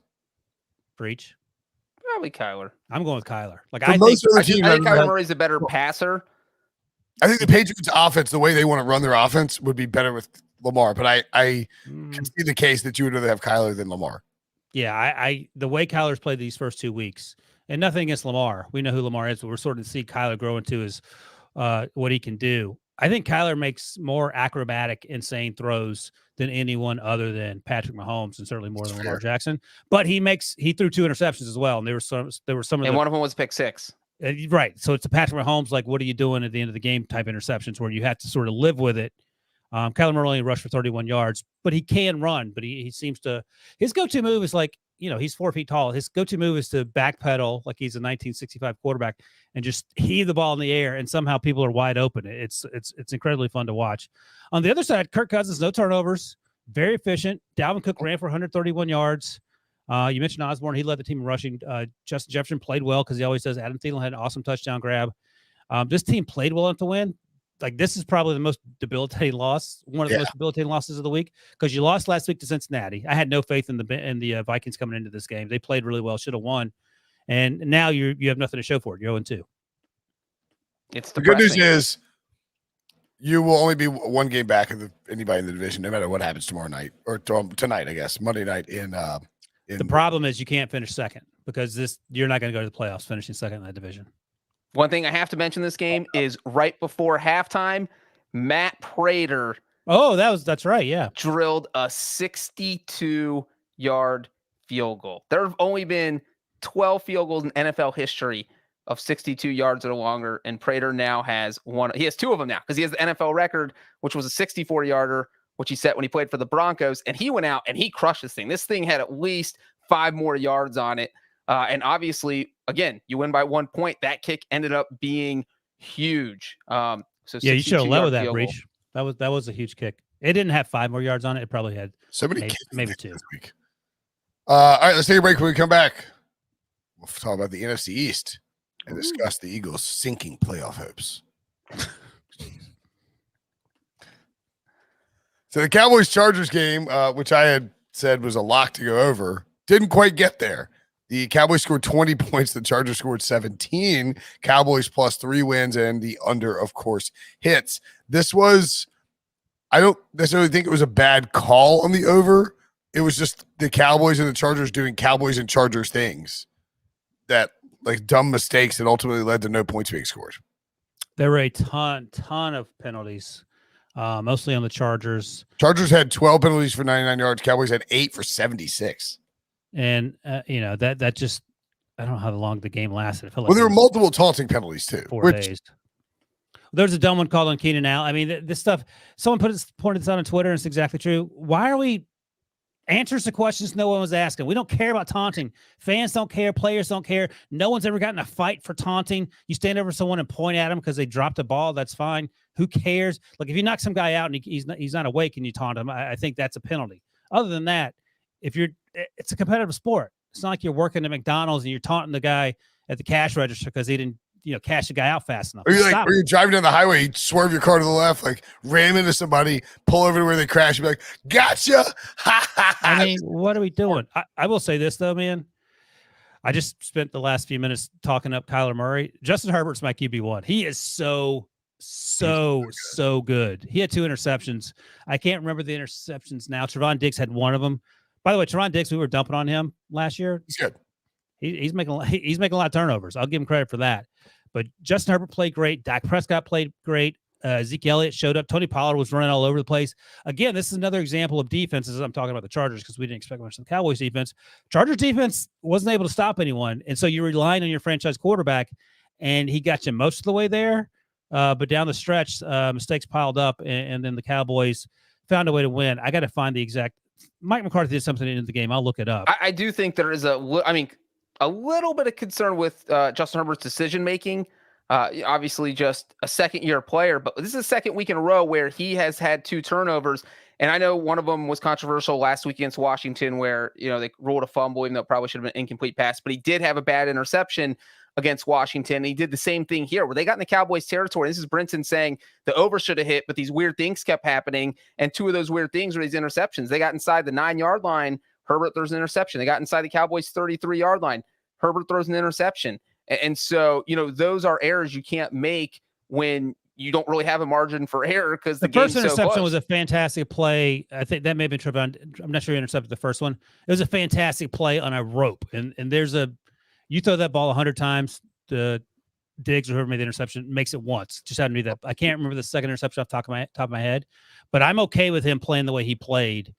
Breech? Probably Kyler. I'm going with Kyler. Like, I think Kyler Murray's a better passer. I think the Patriots offense, the way they want to run their offense, would be better with Lamar. But I can see the case that you would rather have Kyler than Lamar. Yeah, I the way Kyler's played these first 2 weeks, and nothing against Lamar. We know who Lamar is, but we're starting to see Kyler grow into his what he can do. I think Kyler makes more acrobatic, insane throws than anyone other than Patrick Mahomes, and certainly more than Lamar Jackson. But he threw 2 interceptions as well, and there were some of and one of them was pick 6. Right. So it's a Patrick Mahomes, like, what are you doing at the end of the game type interceptions where you have to sort of live with it. Kyler Murray only rushed for 31 yards, but he can run. But he seems to – his go-to move is like, he's 4 feet tall. His go-to move is to backpedal like he's a 1965 quarterback and just heave the ball in the air, and somehow people are wide open. It's incredibly fun to watch. On the other side, Kirk Cousins, no turnovers, very efficient. Dalvin Cook ran for 131 yards. You mentioned Osborne. He led the team in rushing. Justin Jefferson played well because he always does. Adam Thielen had an awesome touchdown grab. This team played well enough to win. Like, this is probably the most debilitating loss, one of the most debilitating losses of the week, because you lost last week to Cincinnati. I had no faith in the Vikings coming into this game. They played really well, should have won, and now you have nothing to show for it. You're 0-2. It's the good news is you will only be 1 game back of anybody in the division, no matter what happens tomorrow night or tonight, I guess, Monday night in. The problem is you can't finish second because you're not going to go to the playoffs finishing second in that division. One thing I have to mention this game is right before halftime, Matt Prater. Oh, that's right. Yeah. Drilled a 62-yard field goal. There have only been 12 field goals in NFL history of 62 yards or longer, and Prater now has one. He has 2 of them now because he has the NFL record, which was a 64-yarder, which he set when he played for the Broncos, and he went out and he crushed this thing. This thing had at least 5 more yards on it. And obviously, again, you win by 1 point. That kick ended up being huge. So yeah, you should have led with that, Breech. That was a huge kick. It didn't have 5 more yards on it. It probably had maybe 2. This week. All right, let's take a break. When we come back, we'll talk about the NFC East and discuss the Eagles' sinking playoff hopes. So the Cowboys-Chargers game, which I had said was a lock to go over, didn't quite get there. The Cowboys scored 20 points. The Chargers scored 17. Cowboys plus 3 wins, and the under, of course, hits. This was, I don't necessarily think it was a bad call on the over. It was just the Cowboys and the Chargers doing Cowboys and Chargers things that, like, dumb mistakes that ultimately led to no points being scored. There were a ton of penalties. mostly on the Chargers. Chargers had 12 penalties for 99 yards. Cowboys had 8 for 76. And, that just, I don't know how long the game lasted. It felt Well, like there it were was multiple taunting penalties too. 4 days. There's a dumb one called on Keenan Allen. I mean, this stuff, someone pointed this out on Twitter, and it's exactly true. Why are we answers to questions no one was asking? We don't care about taunting. Fans don't care. Players don't care. No one's ever gotten a fight for taunting. You stand over someone and point at them because they dropped a ball. That's fine. Who cares? Like, if you knock some guy out and he's not awake and you taunt him, I think that's a penalty. Other than that, it's a competitive sport. It's not like you're working at McDonald's and you're taunting the guy at the cash register because he didn't, cash the guy out fast enough. Or you're driving down the highway, you swerve your car to the left, like ram into somebody, pull over to where they crash, and be like, gotcha. I mean, what are we doing? I will say this, though, man. I just spent the last few minutes talking up Kyler Murray. Justin Herbert's my QB1. He is so good. He had 2 interceptions. I can't remember the interceptions now. Trevon Diggs had one of them. By the way, Trevon Diggs, we were dumping on him last year. He's good. He's making a lot of turnovers. I'll give him credit for that. But Justin Herbert played great. Dak Prescott played great. Zeke Elliott showed up. Tony Pollard was running all over the place. Again, this is another example of defenses. I'm talking about the Chargers because we didn't expect much of the Cowboys defense. Chargers defense wasn't able to stop anyone. And so you're relying on your franchise quarterback, and he got you most of the way there. But down the stretch, mistakes piled up, and then the Cowboys found a way to win. I got to find the exact – Mike McCarthy did something in the game. I'll look it up. I do think there is a little bit of concern with Justin Herbert's decision-making. Obviously just a second-year player, but this is the second week in a row where he has had 2 turnovers. And I know one of them was controversial last week against Washington where, they ruled a fumble, even though it probably should have been an incomplete pass. But he did have a bad interception against Washington. He did the same thing here where they got in the Cowboys territory. This is Brinson saying the over should have hit, but these weird things kept happening. And 2 of those weird things were these interceptions. They got inside the 9-yard line. Herbert throws an interception. They got inside the Cowboys 33-yard line. Herbert throws an interception. And so, those are errors you can't make when you don't really have a margin for error because the first game's interception so was a fantastic play. I think that may have been Trevon. I'm not sure he intercepted the first one. It was a fantastic play on a rope. And you throw that ball 100 times, the Diggs or whoever made the interception makes it once. Just had to be that. I can't remember the second interception off the top of my head, but I'm okay with him playing the way he played.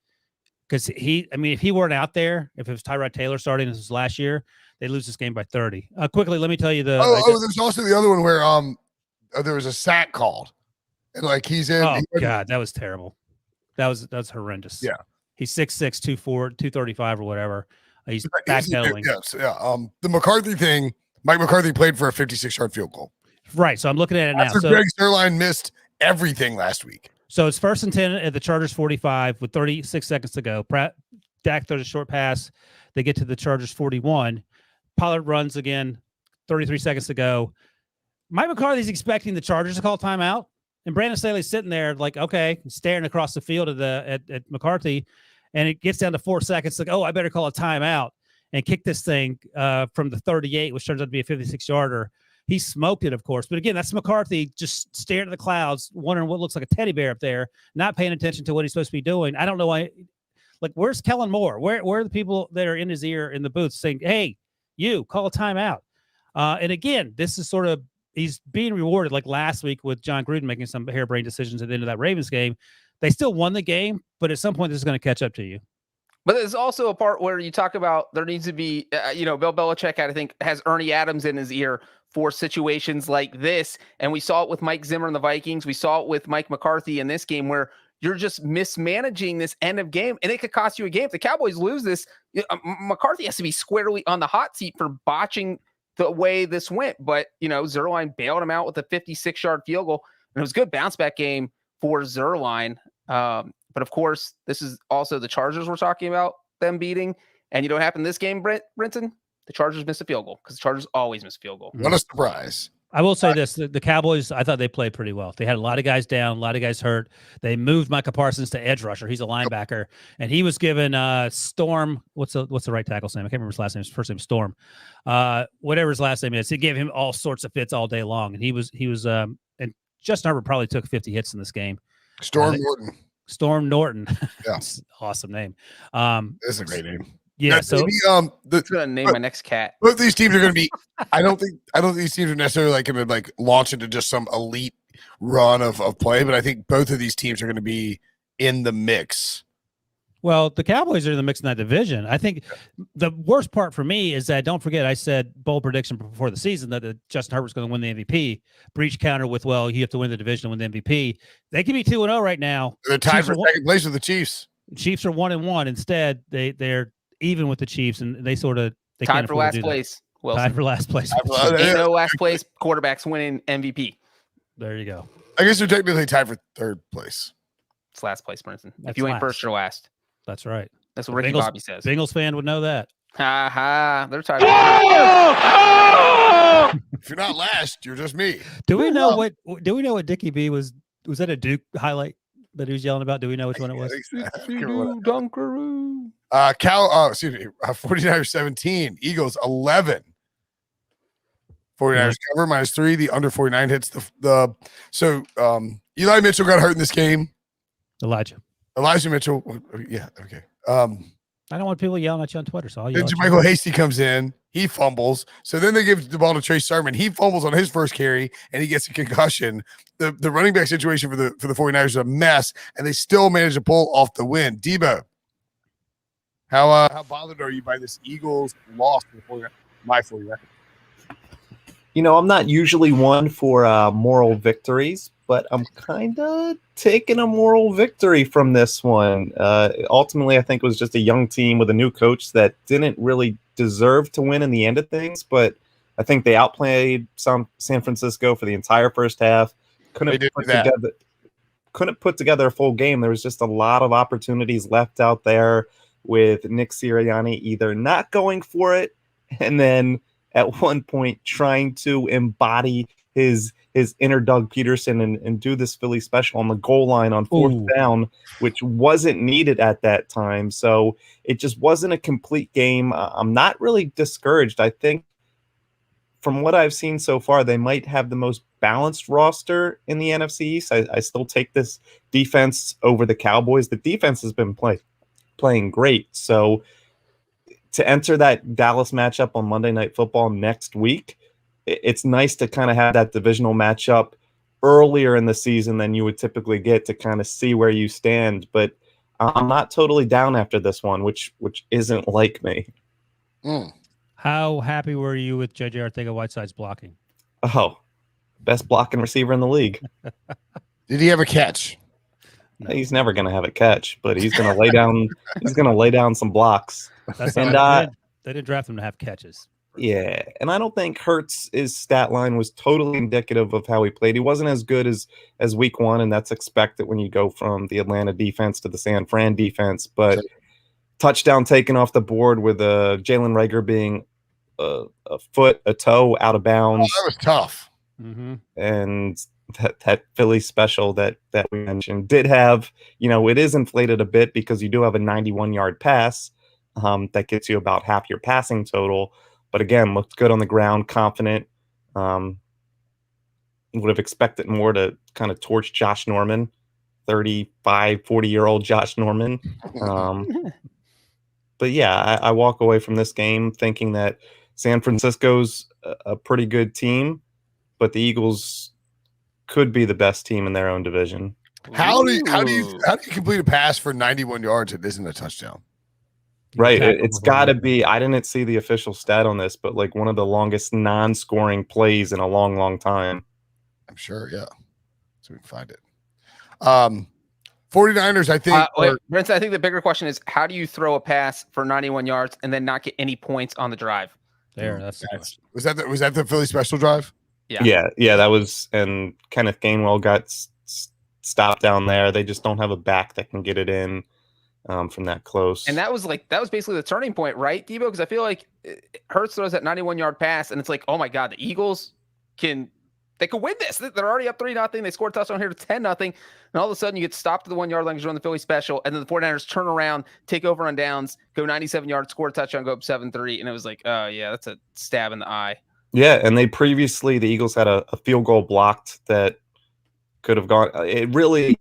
Because if he weren't out there, if it was Tyrod Taylor starting this was last year, they lose this game by 30. Quickly, let me tell you there's also the other one where there was a sack called, and like he's in. Oh God, that was terrible. That was horrendous. Yeah, he's 6'6", 235 or whatever. He's backpedaling. Yes, yeah. The McCarthy thing. Mike McCarthy played for a 56-yard field goal. Right. So I'm looking at it now. So Greg Zuerlein missed everything last week. So it's 1st and 10 at the Chargers 45 with 36 seconds to go. Dak throws a short pass. They get to the Chargers 41. Pollard runs again, 33 seconds to go. Mike McCarthy's expecting the Chargers to call timeout, and Brandon Staley's sitting there like, okay, staring across the field at McCarthy, and it gets down to 4 seconds. Like, oh, I better call a timeout and kick this thing from the 38, which turns out to be a 56-yarder. He smoked it, of course. But again, that's McCarthy just staring at the clouds, wondering what looks like a teddy bear up there, not paying attention to what he's supposed to be doing. I don't know why. Like, where's Kellen Moore? Where are the people that are in his ear in the booth saying, hey, you, call a timeout? And again, this is sort of, he's being rewarded like last week with John Gruden making some harebrained decisions at the end of that Ravens game. They still won the game, but at some point, this is going to catch up to you. But there's also a part where you talk about there needs to be, Bill Belichick, I think, has Ernie Adams in his ear for situations like this. And we saw it with Mike Zimmer and the Vikings. We saw it with Mike McCarthy in this game where you're just mismanaging this end of game, and it could cost you a game. If the Cowboys lose this, McCarthy has to be squarely on the hot seat for botching the way this went. But, Zuerlein bailed him out with a 56-yard field goal, and it was a good bounce-back game for Zuerlein. But, of course, this is also the Chargers we're talking about, them beating. And you know what happened in this game, Brinson? The Chargers missed a field goal because the Chargers always miss a field goal. What a surprise. I will say this. The Cowboys, I thought they played pretty well. They had a lot of guys down, a lot of guys hurt. They moved Micah Parsons to edge rusher. He's a linebacker. And he was given Storm. What's the right tackle's name? I can't remember his last name. His first name is Storm. Whatever his last name is. He gave him all sorts of fits all day long. And he was and Justin Herbert probably took 50 hits in this game. Storm Norton. Storm Norton. Yeah. That's an awesome name. That's a great name. Yeah, so maybe, I'm gonna name my next cat. Both these teams are going to be. I don't think these teams are necessarily like going to like launch into just some elite run of play, but I think both of these teams are going to be in the mix. Well, the Cowboys are in the mix in that division. I think the worst part for me is that, don't forget, I said bold prediction before the season that Justin Herbert's going to win the MVP. Breech counter with, well, you have to win the division to win the MVP. They could be 2-0 right now. They're tied for second place with the Chiefs. Chiefs are 1-1. Instead, they're even with the Chiefs, and they tied for last place. Tied for last place. Ain't no last place. Quarterbacks winning MVP. There you go. I guess they're technically tied for third place. It's last place, Brinson. If That's you ain't last. first, you're last. That's right. That's what Ricky Bobby says. Bengals fan would know that. Ha ha. They're tied. If you're not last, you're just me. Do we know what Dickie B was that a Duke highlight that he was yelling about? Do we know which one it was? Dunkaroo. 49ers 17, Eagles 11. 49ers cover -3. The under 49 hits so Eli Mitchell got hurt in this game. Elijah Mitchell. Yeah. Okay. I don't want people yelling at you on Twitter, so I'll yell Then at you. Michael Hasty comes in. He fumbles. So then they give the ball to Trey Sermon. He fumbles on his first carry, and he gets a concussion. The running back situation for the 49ers is a mess, and they still manage to pull off the win. Debo, how bothered are you by this Eagles loss to the 49ers? My 49ers. I'm not usually one for moral victories, but I'm kind of taking a moral victory from this one. Ultimately, I think it was just a young team with a new coach that didn't really deserve to win in the end of things, but I think they outplayed San Francisco for the entire first half. Couldn't put together a full game. There was just a lot of opportunities left out there with Nick Sirianni either not going for it and then at one point trying to embody his inner Doug Peterson and do this Philly special on the goal line on fourth down, which wasn't needed at that time. So it just wasn't a complete game. I'm not really discouraged. I think from what I've seen so far, they might have the most balanced roster in the NFC East. I still take this defense over the Cowboys. The defense has been playing great. So to enter that Dallas matchup on Monday Night Football next week, it's nice to kind of have that divisional matchup earlier in the season than you would typically get to kind of see where you stand. But I'm not totally down after this one, which isn't like me. How happy were you with J.J. Arcega-Whiteside's blocking? Oh, best blocking receiver in the league. Did he have a catch? He's never going to have a catch, but he's going to lay down. He's going to lay down some blocks. That's and they didn't draft him to have catches. Yeah, and I don't think Hurts' stat line was totally indicative of how he played. He wasn't as good as week one, and that's expected when you go from the Atlanta defense to the San Fran defense. But touchdown taken off the board with Jalen Reagor being a toe out of bounds. Oh, that was tough. Mm-hmm. And that Philly special that we mentioned did have, it is inflated a bit because you do have a 91-yard pass that gets you about half your passing total. But again, looked good on the ground, confident. Would have expected more to kind of torch Josh Norman, 35, 40-year-old Josh Norman. But yeah, I walk away from this game thinking that San Francisco's a pretty good team, but the Eagles could be the best team in their own division. How do you complete a pass for 91 yards that isn't a touchdown? Right. It's got to be. I didn't see the official stat on this, but like one of the longest non-scoring plays in a long, long time. I'm sure. Yeah. So we can find it. 49ers, I think. Brinson, I think the bigger question is how do you throw a pass for 91 yards and then not get any points on the drive? Was that the Philly special drive? Yeah. That was, and Kenneth Gainwell got stopped down there. They just don't have a back that can get it in. From that close. And that was basically the turning point, right, Debo? Because I feel like Hurts throws that 91-yard pass, and it's like, oh my God, the Eagles could win this. They're already up 3-0. They scored a touchdown here to 10-0. And all of a sudden you get stopped at the 1-yard line because you're on the Philly special. And then the 49ers turn around, take over on downs, go 97 yards, score a touchdown, go up 7-3. And it was like, oh yeah, that's a stab in the eye. Yeah. And the Eagles had a field goal blocked that could have gone. It really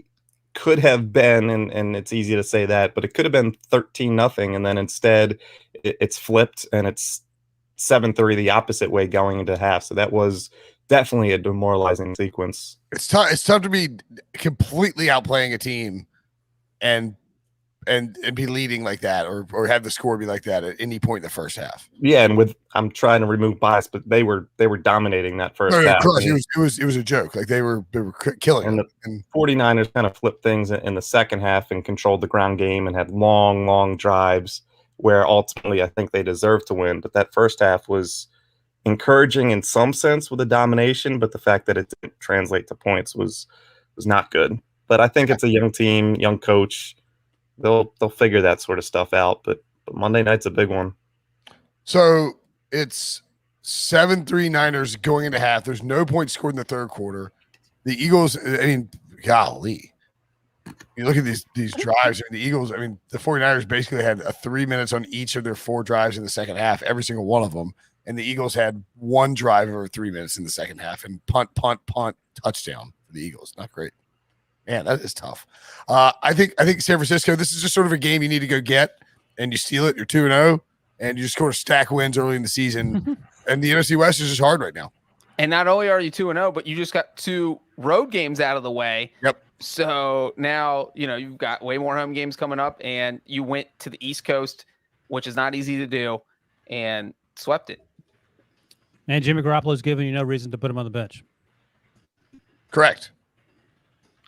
could have been, and it's easy to say that, but it could have been 13-0, and then instead it's flipped and it's 7-3 the opposite way going into half. So that was definitely a demoralizing sequence. It's tough. It's tough to be completely outplaying a team and be leading like that, or have the score be like that at any point in the first half. Yeah, and I'm trying to remove bias, but they were dominating that first half. Crush. It was a joke. Like they were killing and it. The 49ers kind of flipped things in the second half and controlled the ground game and had long drives where ultimately I think they deserved to win. But that first half was encouraging in some sense with the domination, but the fact that it didn't translate to points was not good. But I think it's a young team, young coach. They'll figure that sort of stuff out. But Monday night's a big one. So it's 7-3 Niners going into half. There's no points scored in the third quarter. The Eagles, I mean, golly. You look at these drives. I mean, the Eagles, I mean, the 49ers basically had 3 minutes on each of their 4 drives in the second half, every single one of them. And the Eagles had 1 drive over 3 minutes in the second half, and punt, touchdown for the Eagles. Not great. Man, that is tough. I think San Francisco, this is just sort of a game you need to go get, and you steal it. You're 2-0, and you just sort of stack wins early in the season. And the NFC West is just hard right now. And not only are you 2-0, but you just got 2 road games out of the way. Yep. So now, you've got way more home games coming up, and you went to the East Coast, which is not easy to do, and swept it. And Jimmy Garoppolo's giving you no reason to put him on the bench. Correct.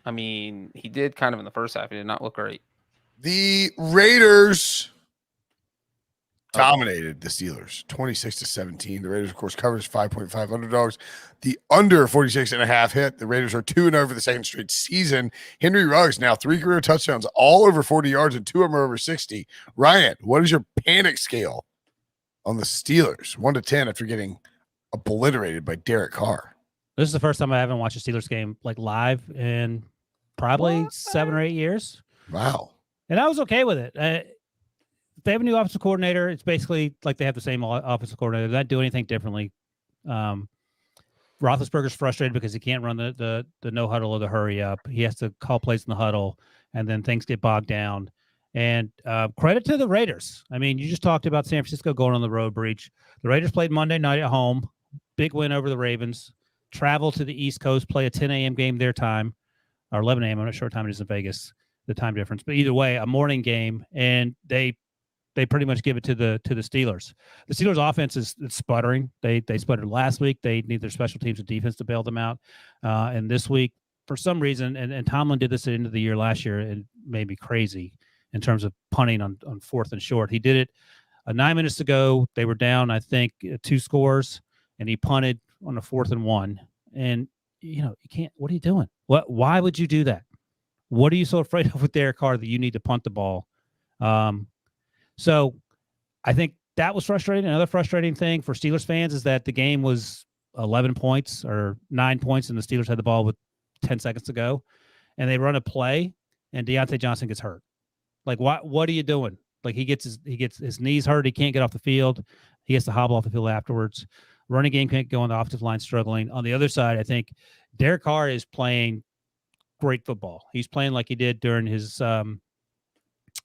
I mean, he did kind of in the first half. He did not look great. The Raiders dominated the Steelers 26-17. The Raiders, of course, covers 5.5 underdogs. The under 46.5 hit. The Raiders are 2-0 for the second straight season. Henry Ruggs now 3 career touchdowns, all over 40 yards, and 2 of them are over 60. Ryan, what is your panic scale on the Steelers? 1 to 10 after getting obliterated by Derek Carr. This is the first time I haven't watched a Steelers game like live in probably 7 or 8 years. Wow. And I was okay with it. They have a new offensive coordinator. It's basically like they have the same offensive coordinator. They don't do anything differently. Roethlisberger's frustrated because he can't run the no huddle or the hurry up. He has to call plays in the huddle, and then things get bogged down. And credit to the Raiders. I mean, you just talked about San Francisco going on the road, Breech. The Raiders played Monday night at home. Big win over the Ravens. Travel to the East Coast, play a 10 a.m. game their time, or 11 a.m. I'm not sure what time it is in Vegas, the time difference. But either way, a morning game, and they pretty much give it to the Steelers. The Steelers' offense is sputtering. They sputtered last week. They need their special teams and defense to bail them out. And this week, for some reason, and Tomlin did this at the end of the year last year, and made me crazy in terms of punting on 4th and short. He did it 9 minutes to go. They were down, I think, 2 scores, and he punted on a 4th and 1. And, you can't, what are you doing? Why would you do that? What are you so afraid of with Derek Carr that you need to punt the ball? So I think that was frustrating. Another frustrating thing for Steelers fans is that the game was 11 points or 9 points, and the Steelers had the ball with 10 seconds to go, and they run a play, and Deontay Johnson gets hurt. Like, what are you doing? Like, he gets his knees hurt. He can't get off the field. He has to hobble off the field afterwards. Running game can't go on. The offensive line struggling. On the other side, I think Derek Carr is playing great football. He's playing like he did during his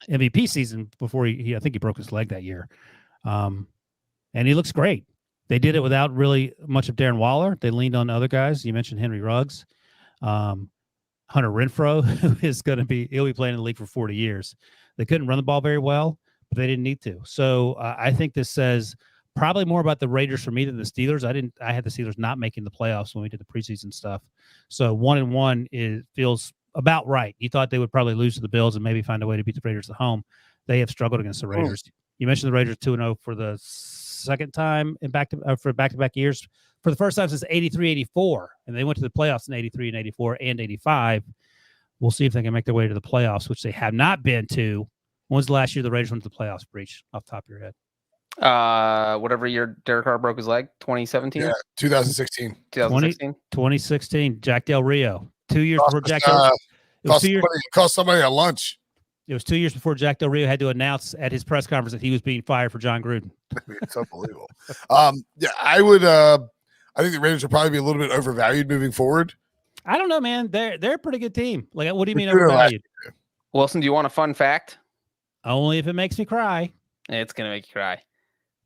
MVP season before I think he broke his leg that year. And he looks great. They did it without really much of Darren Waller. They leaned on other guys. You mentioned Henry Ruggs. Hunter Renfrow, who is he'll be playing in the league for 40 years. They couldn't run the ball very well, but they didn't need to. So I think this says probably more about the Raiders for me than the Steelers. I had the Steelers not making the playoffs when we did the preseason stuff. So 1-1 feels about right. You thought they would probably lose to the Bills and maybe find a way to beat the Raiders at home. They have struggled against the Raiders. You mentioned the Raiders 2-0 for the second time in back-to-back years. For the first time since 83-84, and they went to the playoffs in 83 and 84 and 85. We'll see if they can make their way to the playoffs, which they have not been to. When's the last year the Raiders went to the playoffs, Breech, off the top of your head? Whatever year Derek Carr broke his leg, 2017? Yeah, 2016. 2016. Jack Del Rio. 2 years before Jack Del Rio. Cost somebody a lunch. It was 2 years before Jack Del Rio had to announce at his press conference that he was being fired for John Gruden. It's unbelievable. Yeah, I think the Raiders will probably be a little bit overvalued moving forward. I don't know, man. They're a pretty good team. Like, what do you mean overvalued? Wilson, do you want a fun fact? Only if it makes me cry. It's going to make you cry.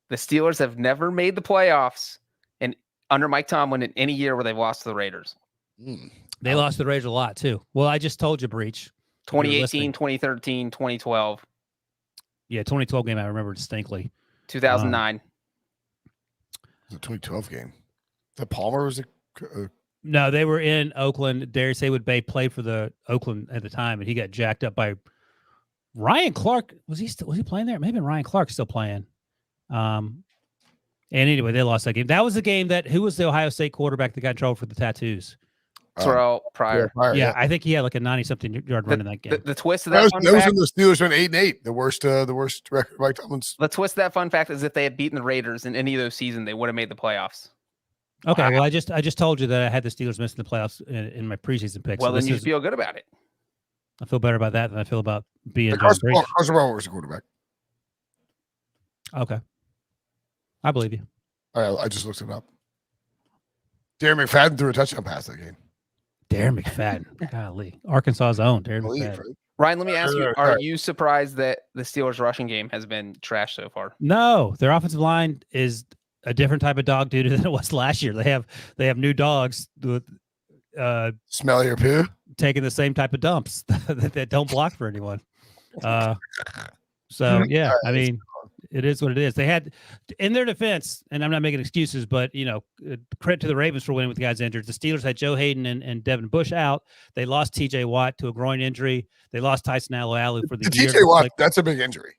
The Steelers have never made the playoffs in under Mike Tomlin in any year where they've lost to the Raiders. They lost the Raiders a lot too. Well, I just told you, Breech. 2018, 2013, 2012. Yeah, 2012 game I remember distinctly. 2009. It was a 2012 game. The Palmer was No, they were in Oakland. Darius Haywood-Bay played for the Oakland at the time, and he got jacked up by Ryan Clark. Was he playing there? Maybe Ryan Clark's still playing. And anyway, they lost that game. That was the game that who was the Ohio State quarterback that got in trouble for the tattoos? Terrell Pryor. Yeah, I think he had like a 90-something yard run in that game. The twist of that that, was when the Steelers went 8-8. The worst record Mike Tomlin's. the twist of that fun fact is if they had beaten the Raiders in any of those seasons, they would have made the playoffs. Okay, well, I just told you that I had the Steelers missing the playoffs in my preseason picks. Well, so then you feel good about it. I feel better about that than I feel about being Carson Palmer was the quarterback. Okay, I believe you. All right, I just looked it up. Darren McFadden threw a touchdown pass that game. Darren McFadden, golly, Arkansas's own Darren McFadden. Right? Ryan, let me ask you: are you surprised that the Steelers' rushing game has been trash so far? No, their offensive line is a different type of dog doo than it was last year. They have new dogs with Smell your poo. taking the same type of dumps that don't block for anyone. So yeah, I mean, it is what it is. They had, in their defense, and I'm not making excuses, but credit to the Ravens for winning with the guys injured. The Steelers had Joe Hayden and Devin Bush out. They lost T.J. Watt to a groin injury. They lost Tyson Alualu for the year. T.J. Watt, that's a big injury.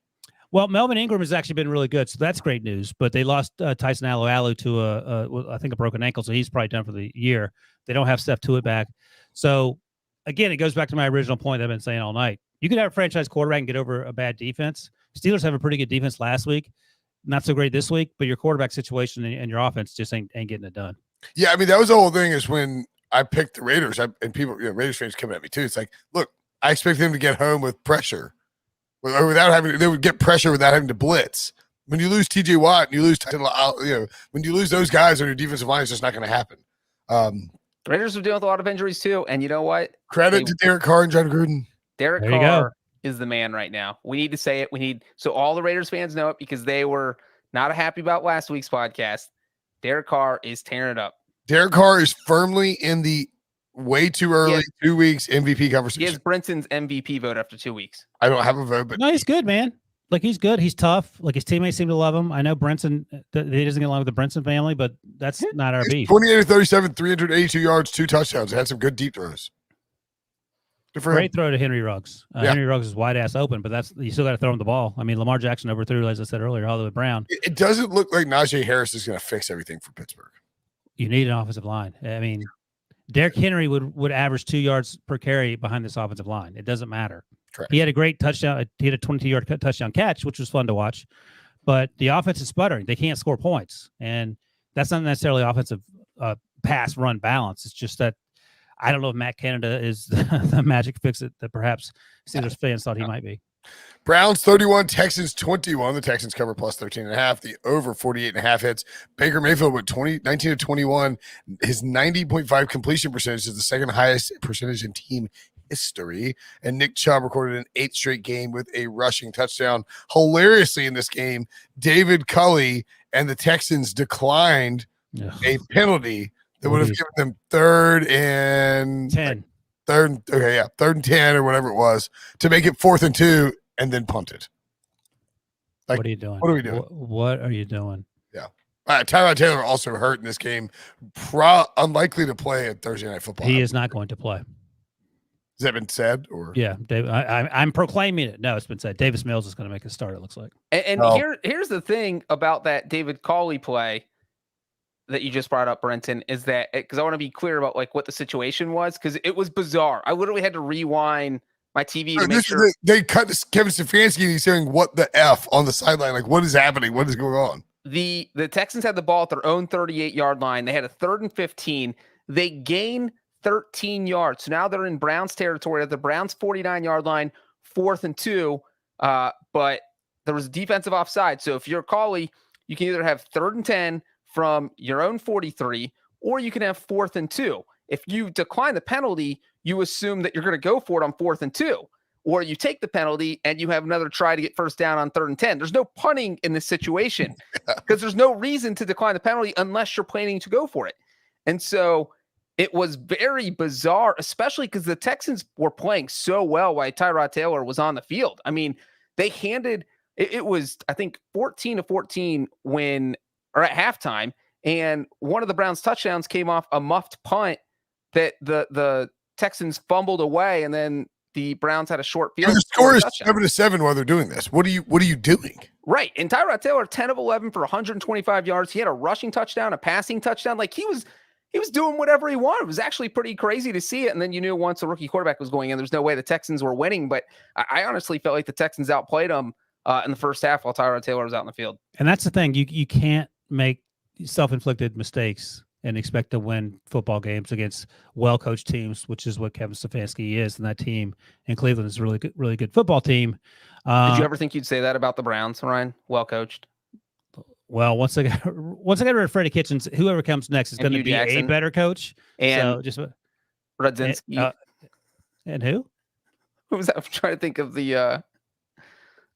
Well, Melvin Ingram has actually been really good, so that's great news. But they lost Tyson Alualu to I think a broken ankle, so he's probably done for the year. They don't have Steph Tuitt back. So again, it goes back to my original point I've been saying all night. You could have a franchise quarterback and get over a bad defense. Steelers have a pretty good defense last week, not so great this week, but your quarterback situation and your offense just ain't getting it done. Yeah, I mean, that was the whole thing is when I picked the Raiders, and people, Raiders fans coming at me too. It's like, look, I expect them to get home with pressure. They would get pressure without having to blitz. When you lose T.J. Watt and you lose, when you lose those guys on your defensive line, it's just not going to happen. The Raiders are dealing with a lot of injuries too, and you know what? Credit to Derek Carr and John Gruden. Derek Carr is the man right now. We need to say it. So all the Raiders fans know it because they were not happy about last week's podcast. Derek Carr is tearing it up. Derek Carr is firmly in the way too early 2 weeks MVP conversation. He has Brinson's MVP vote after 2 weeks. I don't have a vote, but no, he's good, man. Like, he's good. He's tough. Like, his teammates seem to love him. I know Brinson, he doesn't get along with the Brinson family, but that's not our beef. 28-37, 382 yards, 2 touchdowns. Had some good deep throws. Great throw to Henry Ruggs. Henry Ruggs is wide ass open, but you still got to throw him the ball. I mean, Lamar Jackson overthrew, as I said earlier, Hollywood Brown. It doesn't look like Najee Harris is going to fix everything for Pittsburgh. You need an offensive line. I mean, Derrick Henry would average 2 yards per carry behind this offensive line. It doesn't matter. Correct. He had a great touchdown. He had a 22-yard touchdown catch, which was fun to watch. But the offense is sputtering. They can't score points, and that's not necessarily offensive pass run balance. It's just that I don't know if Matt Canada is the magic fix that perhaps Steelers fans thought he might be. Browns 31, Texans 21. The Texans cover plus 13.5. The over 48.5 hits. Baker Mayfield with 19-21. His 90.5 completion percentage is the second highest percentage in team history. And Nick Chubb recorded an 8th straight game with a rushing touchdown. Hilariously, in this game, David Culley and the Texans declined a penalty that would have given them 3rd and 10. Third and 10 or whatever it was to make it 4th and 2 and then punted. Like, what are you doing? What are we doing? What are you doing? Yeah. Tyrod Taylor also hurt in this game. Unlikely to play at Thursday Night Football. He is not going to play. Has that been said? Or yeah, Dave, I'm proclaiming it. No, it's been said. Davis Mills is going to make a start, it looks like. And here's the thing about that David Culley play that you just brought up, Brinson, is that because I want to be clear about like what the situation was, because it was bizarre. I literally had to rewind my TV to make sure. They cut to Kevin Stefanski and he's saying, "What the F" on the sideline? Like, what is happening? What is going on? The Texans had the ball at their own 38-yard line. They had a 3rd and 15. They gained 13 yards. So now they're in Browns territory at the Browns 49-yard line, 4th and 2. But there was a defensive offside. So if you're Culley, you can either have 3rd and 10 from your own 43, or you can have 4th and 2. If you decline the penalty, you assume that you're going to go for it on 4th and 2. or you take the penalty and you have another try to get first down on 3rd and 10. There's no punting in this situation because there's no reason to decline the penalty unless you're planning to go for it. And so it was very bizarre, especially because the Texans were playing so well while Tyrod Taylor was on the field. I mean, they handed it was, I think, 14-14 at halftime. And one of the Browns touchdowns came off a muffed punt that the Texans fumbled away, and then the Browns had a short field. The score is 7-7 while they're doing this. What are you doing? Right. And Tyrod Taylor, 10 of 11 for 125 yards. He had a rushing touchdown, a passing touchdown. Like he was doing whatever he wanted. It was actually pretty crazy to see it. And then you knew once the rookie quarterback was going in, there's no way the Texans were winning. But I honestly felt like the Texans outplayed them in the first half while Tyrod Taylor was out in the field. And that's the thing. You can't make self-inflicted mistakes and expect to win football games against well-coached teams, which is what Kevin Stefanski is. And that team in Cleveland is a really good football team. Did you ever think you'd say that about the Browns, Ryan? Well-coached. Well, once I get rid of Freddie Kitchens, whoever comes next is going to be Jackson, a better coach. And so just Rudzinski. And who? Who was that? I'm trying to think of their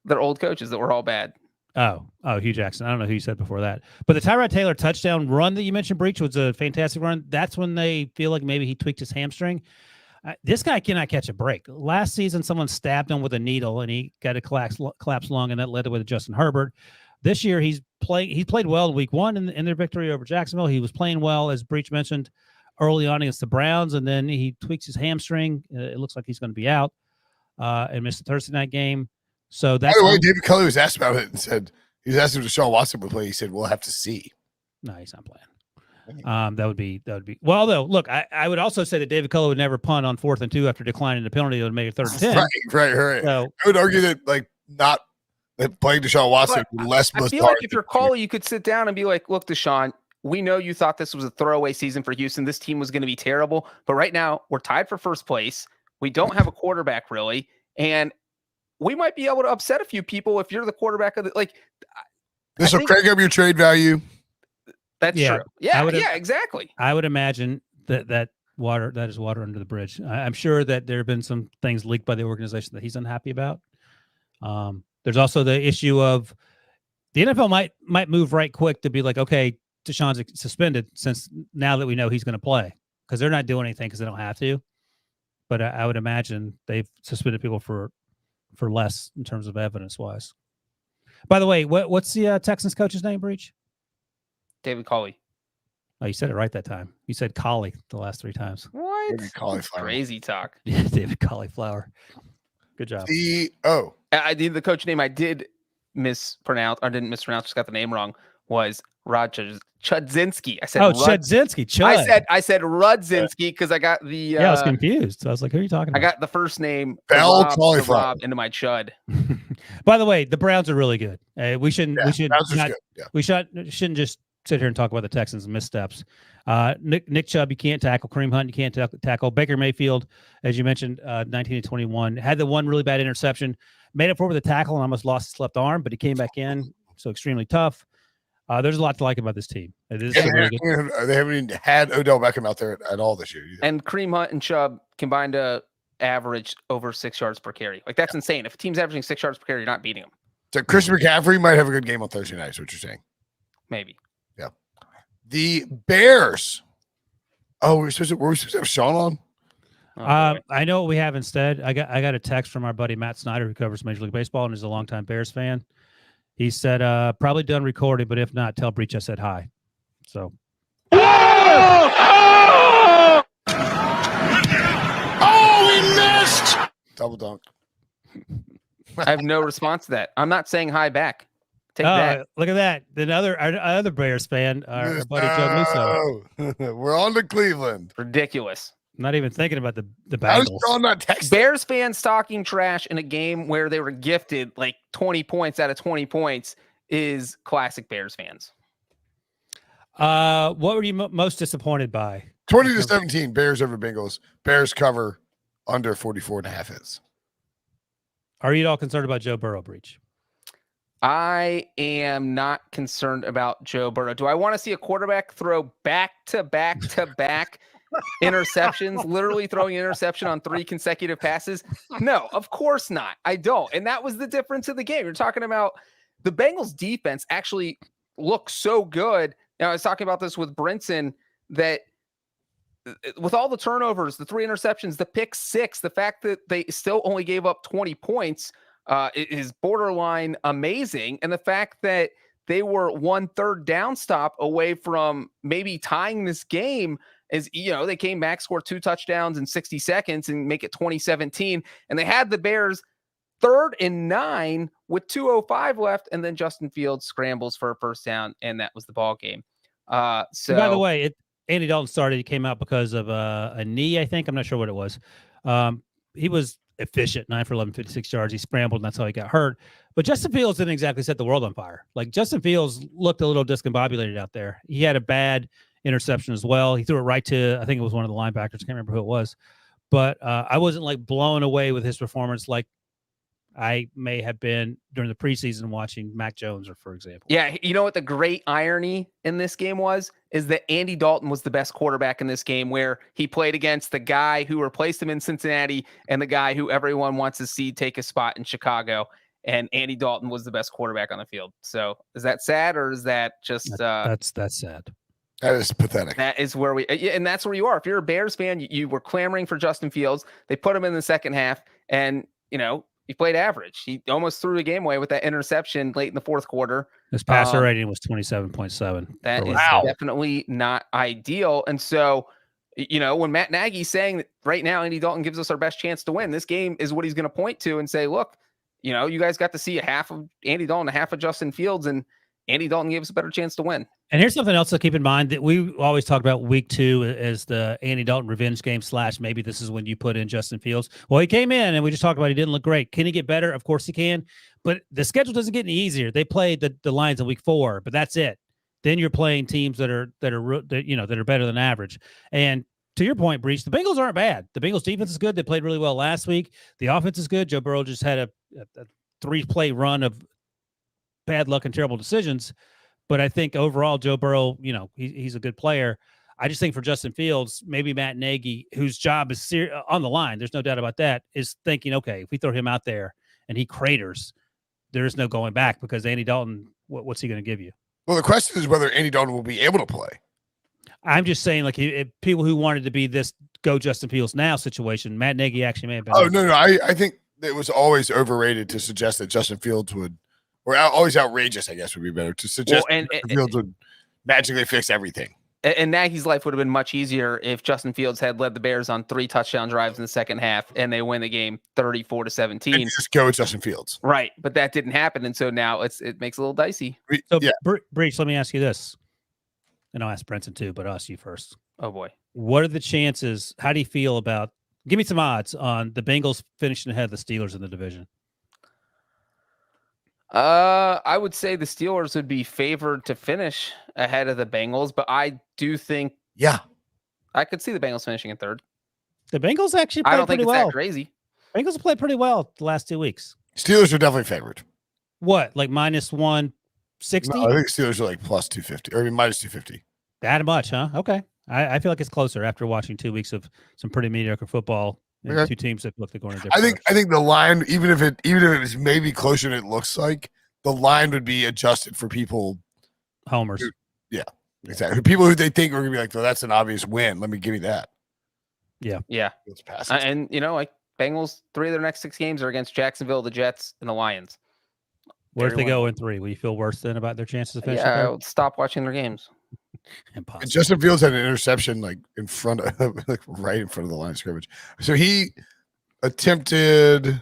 old coaches that were all bad. Oh, Hugh Jackson. I don't know who you said before that. But the Tyrod Taylor touchdown run that you mentioned, Breech, was a fantastic run. That's when they feel like maybe he tweaked his hamstring. This guy cannot catch a break. Last season, someone stabbed him with a needle, and he got a collapsed lung, and that led to Justin Herbert. This year, he played well in week 1 in their victory over Jacksonville. He was playing well, as Breech mentioned, early on against the Browns, and then he tweaks his hamstring. It looks like he's going to be out and miss the Thursday night game. So that's. By the way, David Culley was asked about it and said he was asked if Deshaun Watson would play. He said, "We'll have to see." No, he's not playing. That would be well. Though, look, I would also say that David Culley would never punt on 4th and 2 after declining the penalty that would make it 3rd and 10. Right. So, I would argue that not playing Deshaun Watson less. I feel like if you're Culley, you could sit down and be like, "Look, Deshaun, we know you thought this was a throwaway season for Houston. This team was going to be terrible, but right now we're tied for first place. We don't have a quarterback really, and we might be able to upset a few people if you're the quarterback of the like." This will crank up your trade value. That's true. Yeah, exactly. I would imagine that is water under the bridge. I'm sure that there have been some things leaked by the organization that he's unhappy about. There's also the issue of the NFL might move right quick to be like, okay, Deshaun's suspended since now that we know he's going to play, because they're not doing anything because they don't have to. But I would imagine they've suspended people for less in terms of evidence wise. By the way, what's the Texans coach's name, Breech? David Culley. Oh, you said it right that time. You said Collie the last 3 times. What? Cauliflower. Crazy talk. Yeah, David Cauliflower. Good job. I did the coach name I did mispronounce. I didn't mispronounce. Just got the name wrong. Was Chudzinski. I said Chudzinski. I said Rudzinski because I got the. I was confused. I was like, who are you talking about? I got the first name Rob into my Chud. By the way, the Browns are really good. We shouldn't just sit here and talk about the Texans' missteps. Nick Chubb, you can't tackle. Kareem Hunt, you can't tackle. Baker Mayfield, as you mentioned, 19-21, had the one really bad interception, made up for it with a tackle and almost lost his left arm, but he came back in, so extremely tough. There's a lot to like about this team. Really good. They haven't even had Odell Beckham out there at all this year either. And Kareem Hunt and Chubb combined to average over 6 yards per carry. Like, that's insane. If a team's averaging 6 yards per carry, you're not beating them. So Christian McCaffrey might have a good game on Thursday night, is what you're saying. Maybe. Yeah. The Bears. Oh, were we supposed to have Sean on? I know what we have instead. I got a text from our buddy Matt Snyder, who covers Major League Baseball and is a longtime Bears fan. He said, probably done recording, but if not, tell Breech I said hi. So. Oh, we missed! Double dunk. I have no response to that. I'm not saying hi back. Take that. Look at that. Our other Bears fan, our buddy Joe Musso. We're on to Cleveland. Ridiculous. I'm not even thinking about the Bengals. On that text. Bears fans talking trash in a game where they were gifted like 20 points out of 20 points is classic Bears fans. What were you most disappointed by? 20-17, Bears over Bengals. Bears cover under 44.5 hits. Are you at all concerned about Joe Burrow, Breech? I am not concerned about Joe Burrow. Do I want to see a quarterback throw back to back to back interceptions, literally throwing an interception on 3 consecutive passes? No, of course not. I don't. And that was the difference of the game. You're talking about the Bengals defense actually looked so good. Now, I was talking about this with Brinson, that with all the turnovers, the 3 interceptions, the pick 6, the fact that they still only gave up 20 points is borderline amazing. And the fact that they were 1 third down stop away from maybe tying this game is, they came back, scored 2 touchdowns in 60 seconds and make it 2017. And they had the Bears 3rd and 9 with 2:05 left. And then Justin Fields scrambles for a first down. And that was the ball game. So by the way, Andy Dalton started. He came out because of a knee, I think. I'm not sure what it was. He was efficient, 9 for 11, 56 yards. He scrambled, and that's how he got hurt. But Justin Fields didn't exactly set the world on fire. Like, Justin Fields looked a little discombobulated out there. He had a bad interception as well. He threw it right to, I think it was one of the linebackers. Can't remember who it was. But I wasn't like blown away with his performance like I may have been during the preseason watching Mac Jones, or for example. Yeah, you know what the great irony in this game is that Andy Dalton was the best quarterback in this game, where he played against the guy who replaced him in Cincinnati and the guy who everyone wants to see take a spot in Chicago. And Andy Dalton was the best quarterback on the field. So is that sad, or is that just that's sad? That is pathetic. That is where and that's where you are. If you're a Bears fan, you were clamoring for Justin Fields. They put him in the second half, and he played average. He almost threw the game away with that interception late in the fourth quarter. His passer rating was 27.7. That is definitely not ideal. And so, when Matt Nagy's saying that right now Andy Dalton gives us our best chance to win, this game is what he's going to point to and say, look, you guys got to see a half of Andy Dalton, a half of Justin Fields, and Andy Dalton gave us a better chance to win. And here's something else to keep in mind that we always talk about week 2 as the Andy Dalton revenge game / maybe this is when you put in Justin Fields. Well, he came in and we just talked about he didn't look great. Can he get better? Of course he can. But the schedule doesn't get any easier. They played the Lions in week 4, but that's it. Then you're playing teams that are better than average. And to your point, Breech, the Bengals aren't bad. The Bengals defense is good. They played really well last week. The offense is good. Joe Burrow just had a 3-play run of bad luck and terrible decisions. But I think overall, Joe Burrow, he's a good player. I just think for Justin Fields, maybe Matt Nagy, whose job is on the line, there's no doubt about that, is thinking, okay, if we throw him out there and he craters, there is no going back, because Andy Dalton, what's he going to give you? Well, the question is whether Andy Dalton will be able to play. I'm just saying, like, if people who wanted to be this go Justin Fields now situation, Matt Nagy actually may have been. Oh, no. I think it was always overrated to suggest that Justin Fields would, or always outrageous, I guess would be better, to suggest that Fields would magically fix everything. And Nagy's life would have been much easier if Justin Fields had led the Bears on 3 touchdown drives in the second half and they win the game 34-17. And just go with Justin Fields. Right. But that didn't happen. And so now it makes it a little dicey. So, yeah. Breech, let me ask you this. And I'll ask Brinson too, but I'll ask you first. Oh, boy. What are the chances? How do you feel about, give me some odds on the Bengals finishing ahead of the Steelers in the division? I would say the Steelers would be favored to finish ahead of the Bengals, but I do think I could see the Bengals finishing in 3rd. The Bengals actually played pretty well. I don't think it's that crazy. Bengals have played pretty well the last 2 weeks. Steelers are definitely favored. What, like minus 160? No, I think Steelers are like plus 250, or minus 250. That much, huh? Okay. I feel like it's closer after watching 2 weeks of some pretty mediocre football. Okay. 2 teams that look like going in different I think the line, even if it is maybe closer than it looks like, the line would be adjusted for people. Homers. Exactly. People who they think are gonna be like, well, that's an obvious win. Let me give you that. Yeah. Let's pass it. And like Bengals, 3 of their next 6 games are against Jacksonville, the Jets, and the Lions. What if they go in 3? Will you feel worse then about their chances of finishing? Yeah, I'll stop watching their games. Impossible. And Justin Fields had an interception like in front of, like right in front of the line of scrimmage. So he attempted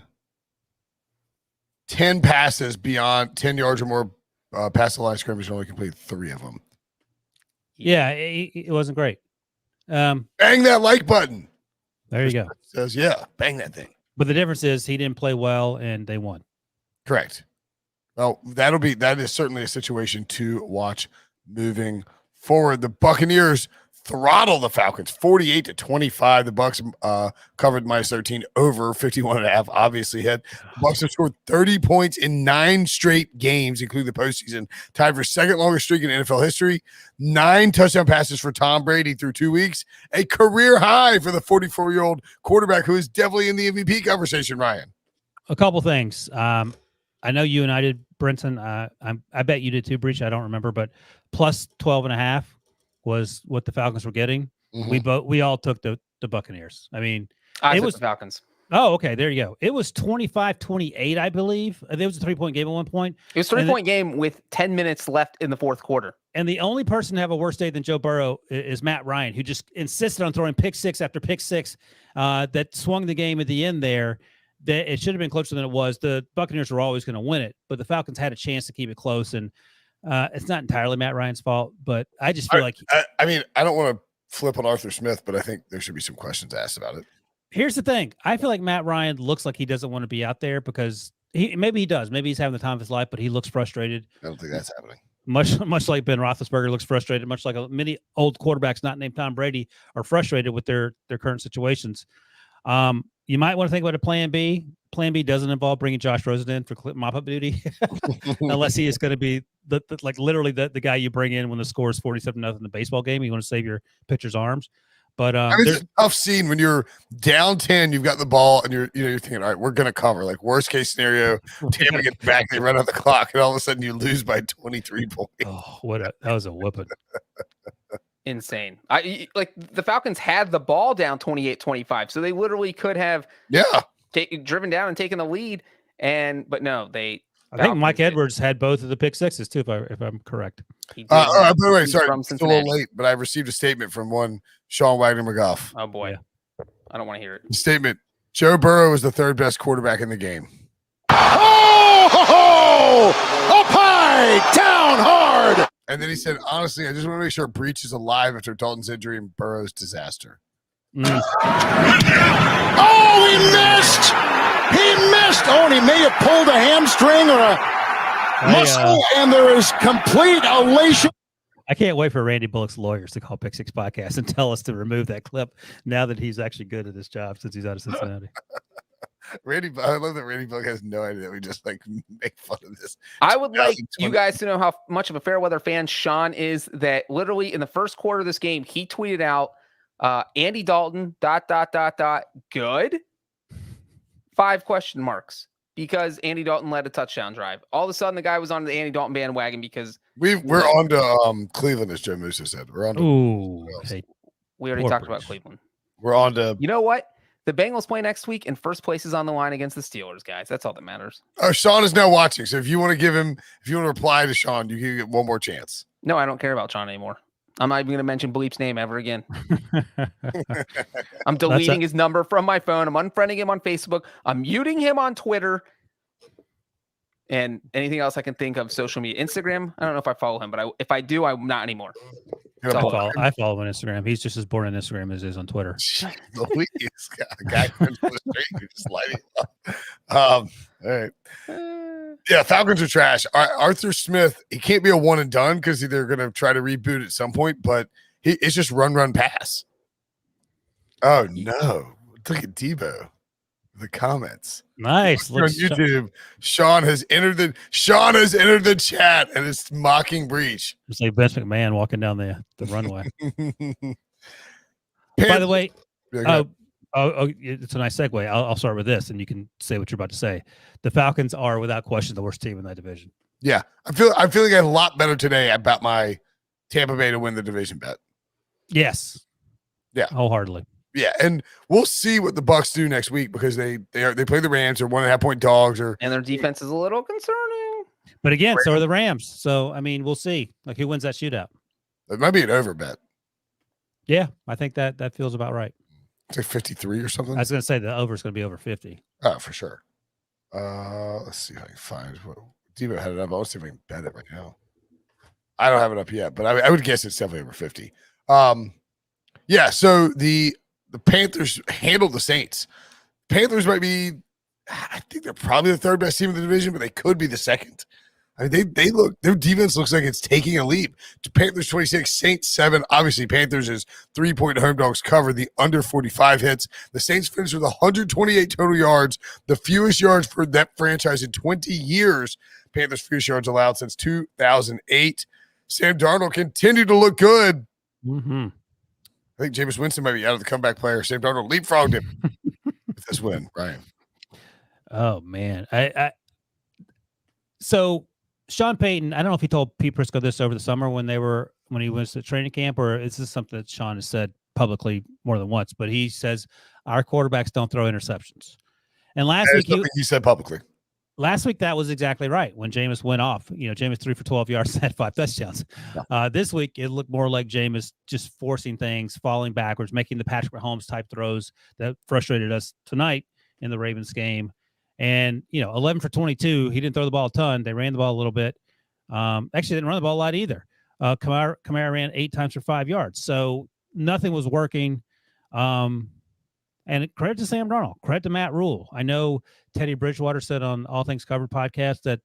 10 passes beyond 10 yards or more past the line of scrimmage and only completed 3 of them. Yeah, it wasn't great. Bang that like button. There you go. Says, bang that thing. But the difference is he didn't play well and they won. Correct. Well, that is certainly a situation to watch moving forward. The Buccaneers throttle the Falcons 48-25. The Bucs covered -13 over 51.5. Obviously, the Bucs have scored 30 points in 9 straight games, including the postseason, tied for second longest streak in NFL history. 9 touchdown passes for Tom Brady through 2 weeks, a career high for the 44-year-old quarterback who is definitely in the MVP conversation. Ryan, a couple things. I know you and I did, Brinson. I bet you did too, Breech. I don't remember, but plus 12.5 was what the Falcons were getting. Mm-hmm. We all took the Buccaneers. I mean, I it took was the Falcons. Oh, okay. There you go. It was 25-28, I believe. There was a 3-point game at one point. It was a 3-point game with 10 minutes left in the fourth quarter. And the only person to have a worse day than Joe Burrow is Matt Ryan, who just insisted on throwing pick six after pick six that swung the game at the end there. That it should have been closer than it was. The Buccaneers were always going to win it, but the Falcons had a chance to keep it close. And it's not entirely Matt Ryan's fault, but I just feel like I mean, I don't want to flip on Arthur Smith, but I think there should be some questions asked about it. Here's the thing. I feel like Matt Ryan looks like he doesn't want to be out there because maybe he does. Maybe he's having the time of his life, but he looks frustrated. I don't think that's happening. Much like Ben Roethlisberger looks frustrated, much like many old quarterbacks not named Tom Brady are frustrated with their current situations. You might want to think about a plan B. Plan B doesn't involve bringing Josh Rosen in for mop-up duty, unless he is going to be literally the guy you bring in when the score is 47-0 in the baseball game. You want to save your pitcher's arms. But it's a tough scene when you're down 10, you've got the ball, and you're thinking, all right, we're going to cover. Like worst case scenario, Tampa gets back, they run out the clock, and all of a sudden you lose by 23 points. Oh, that was a whooping. Insane. The Falcons had the ball down 28-25, so they literally could have driven down and taken the lead. But no, I think Mike Edwards had both of the pick sixes too, if I'm correct. By the way, sorry, it's a little late, but I received a statement from one Sean Wagner McGough. Oh boy, I don't want to hear it. Statement: Joe Burrow is the third best quarterback in the game. Oh, up high, down hard. And then he said, honestly, I just want to make sure Breech is alive after Dalton's injury and Burrow's disaster. Oh, he missed. He missed. Oh, and he may have pulled a hamstring or a muscle, and there is complete elation. I can't wait for Randy Bullock's lawyers to call Pick Six Podcast and tell us to remove that clip now that he's actually good at his job since he's out of Cincinnati. I love that Randy Bullock has no idea that we just make fun of this. I would like you guys to know how much of a fair weather fan Sean is, that literally in the first quarter of this game, he tweeted out, Andy Dalton, ... good? 5 question marks, because Andy Dalton led a touchdown drive. All of a sudden, the guy was on the Andy Dalton bandwagon because we're on to Cleveland, as Joe Musso said. We're on to we already talked about Cleveland. We're on to you know what? The Bengals play next week, and first place is on the line against the Steelers, guys. That's all that matters. Oh, Sean is now watching, so if you want to reply to Sean, you can get one more chance. No, I don't care about Sean anymore. I'm not even going to mention Bleep's name ever again. I'm deleting his number from my phone. I'm unfriending him on Facebook. I'm muting him on Twitter. And anything else I can think of, social media. Instagram, I don't know if I follow him, but if I do, I'm not anymore. I follow him on Instagram. He's just as bored on Instagram as he is on Twitter. Please, guy just lighting up. All right. Yeah, Falcons are trash. Arthur Smith, he can't be a one and done because they're going to try to reboot at some point, but it's just run, pass. Oh, no. Look at Debo. The comments. Nice. On YouTube, Sean has entered the chat and is mocking Breech. It's like Vince McMahon walking down the runway. By the way, it's a nice segue. I'll start with this, and you can say what you're about to say. The Falcons are, without question, the worst team in that division. Yeah, I feel like I had a lot better today about my Tampa Bay to win the division bet. Yes. Yeah. Wholeheartedly. Yeah, and we'll see what the Bucs do next week because they play the Rams or 1.5 point dogs, and their defense is a little concerning. But again, so are the Rams. So I mean, we'll see. Like who wins that shootout? It might be an over bet. Yeah, I think that feels about right. It's like 53 or something. I was going to say the over is going to be over 50. Oh, for sure. Let's see if I can find what Debo had it up. Let's see if I can bet it right now. I don't have it up yet, but I would guess it's definitely over 50. Yeah. So the Panthers handled the Saints. Panthers might be, I think they're probably the third best team in the division, but they could be the second. I mean, their defense looks like it's taking a leap. Panthers 26, Saints 7. Obviously, Panthers is 3-point home dogs cover, the under 45 hits. The Saints finished with 128 total yards, the fewest yards for that franchise in 20 years. Panthers' fewest yards allowed since 2008. Sam Darnold continued to look good. Mm-hmm. I think Jameis Winston might be out of the comeback player. Sam Darnold leapfrogged him with this win, Ryan. Oh, man. So Sean Payton, I don't know if he told Pete Prisco this over the summer when he was at training camp, or is this something that Sean has said publicly more than once, but he says our quarterbacks don't throw interceptions. And last week he said publicly. Last week, that was exactly right. When Jameis went off, Jameis threw for 12 yards, had 5 touchdowns. This week, it looked more like Jameis just forcing things, falling backwards, making the Patrick Mahomes type throws that frustrated us tonight in the Ravens game. And, 11 for 22, he didn't throw the ball a ton. They ran the ball a little bit. Actually, didn't run the ball a lot either. Kamara ran 8 times for 5 yards. So nothing was working. And credit to Sam Darnold, credit to Matt Rule. I know Teddy Bridgewater said on All Things Covered podcast that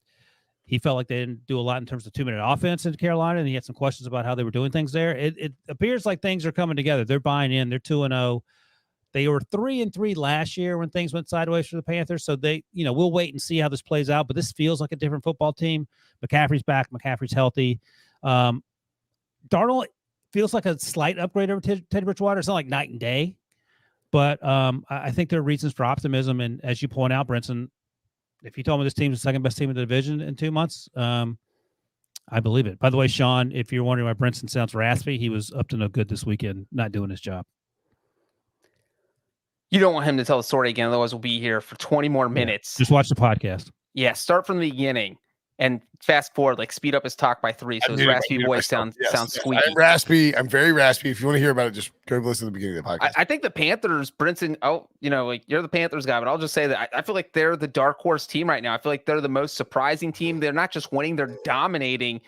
he felt like they didn't do a lot in terms of 2-minute offense in Carolina, and he had some questions about how they were doing things there. It appears like things are coming together. They're buying in. They're 2-0. They were 3-3 last year when things went sideways for the Panthers. So we'll wait and see how this plays out. But this feels like a different football team. McCaffrey's back. McCaffrey's healthy. Darnold feels like a slight upgrade over Teddy Bridgewater. It's not like night and day. But I think there are reasons for optimism. And as you point out, Brinson, if you told me this team's the second best team in the division in 2 months, I believe it. By the way, Sean, if you're wondering why Brinson sounds raspy, he was up to no good this weekend, not doing his job. You don't want him to tell the story again, otherwise we'll be here for 20 more minutes. Just watch the podcast. Yeah, start from the beginning and fast forward, speed up his talk by 3 so his raspy voice sounds squeaky. I'm raspy. I'm very raspy. If you want to hear about it, just go listen to the beginning of the podcast. I think the Panthers, Brinson, you're the Panthers guy, but I'll just say that I feel like they're the dark horse team right now. I feel like they're the most surprising team. They're not just winning, they're dominating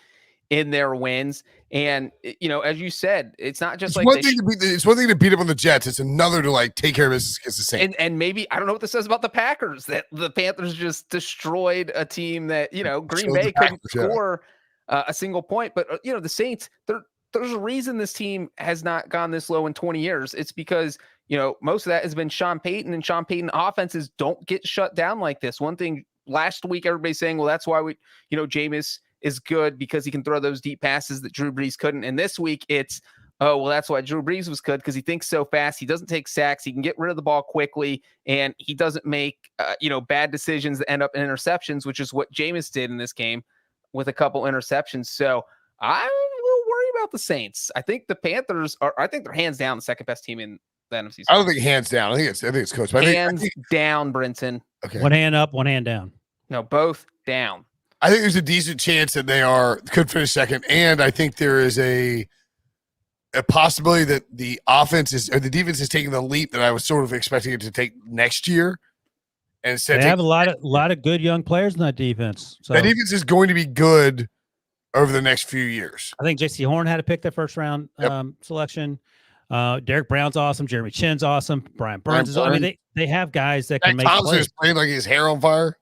in their wins. And, as you said, it's not just it's one thing to beat up on the Jets. It's another to take care of business against the Saints. And maybe, I don't know what this says about the Packers, that the Panthers just destroyed a team that, Green Bay couldn't score a single point. But, the Saints, there's a reason this team has not gone this low in 20 years. It's because, most of that has been Sean Payton, and Sean Payton offenses don't get shut down like this. One thing last week, everybody's saying, well, that's why Jameis is good because he can throw those deep passes that Drew Brees couldn't. And this week it's, that's why Drew Brees was good, because he thinks so fast. He doesn't take sacks. He can get rid of the ball quickly, and he doesn't make, bad decisions that end up in interceptions, which is what Jameis did in this game with a couple interceptions. So I'm a little worried about the Saints. I think the Panthers I think they're hands down the second best team in the NFC. I don't think hands down. I think it's coached. Hands down, Brinson. Okay. One hand up, one hand down. No, both down. I think there's a decent chance that they could finish second, and I think there is a possibility that the defense is taking the leap that I was sort of expecting it to take next year. And instead, they have a lot of good young players in that defense. So that defense is going to be good over the next few years. I think J.C. Horn had to pick their first round selection. Derek Brown's awesome. Jeremy Chinn's awesome. Brian Burns is awesome. I mean, they have guys that can make Thompson plays. is playing like his hair on fire.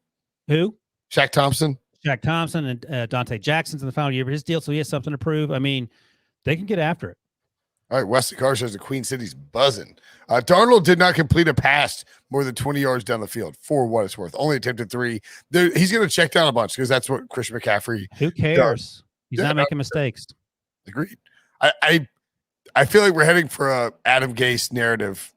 Who? Shaq Thompson. Jack Thompson and Dante Jackson's in the final year of his deal, so he has something to prove. I mean, they can get after it. All right, Wesley Carr says the Queen City's buzzing. Darnold did not complete a pass more than 20 yards down the field, for what it's worth. Only attempted 3. He's going to check down a bunch because that's what Christian McCaffrey Who cares? does. He's not making mistakes. Agreed. I feel like we're heading for a Adam Gase narrative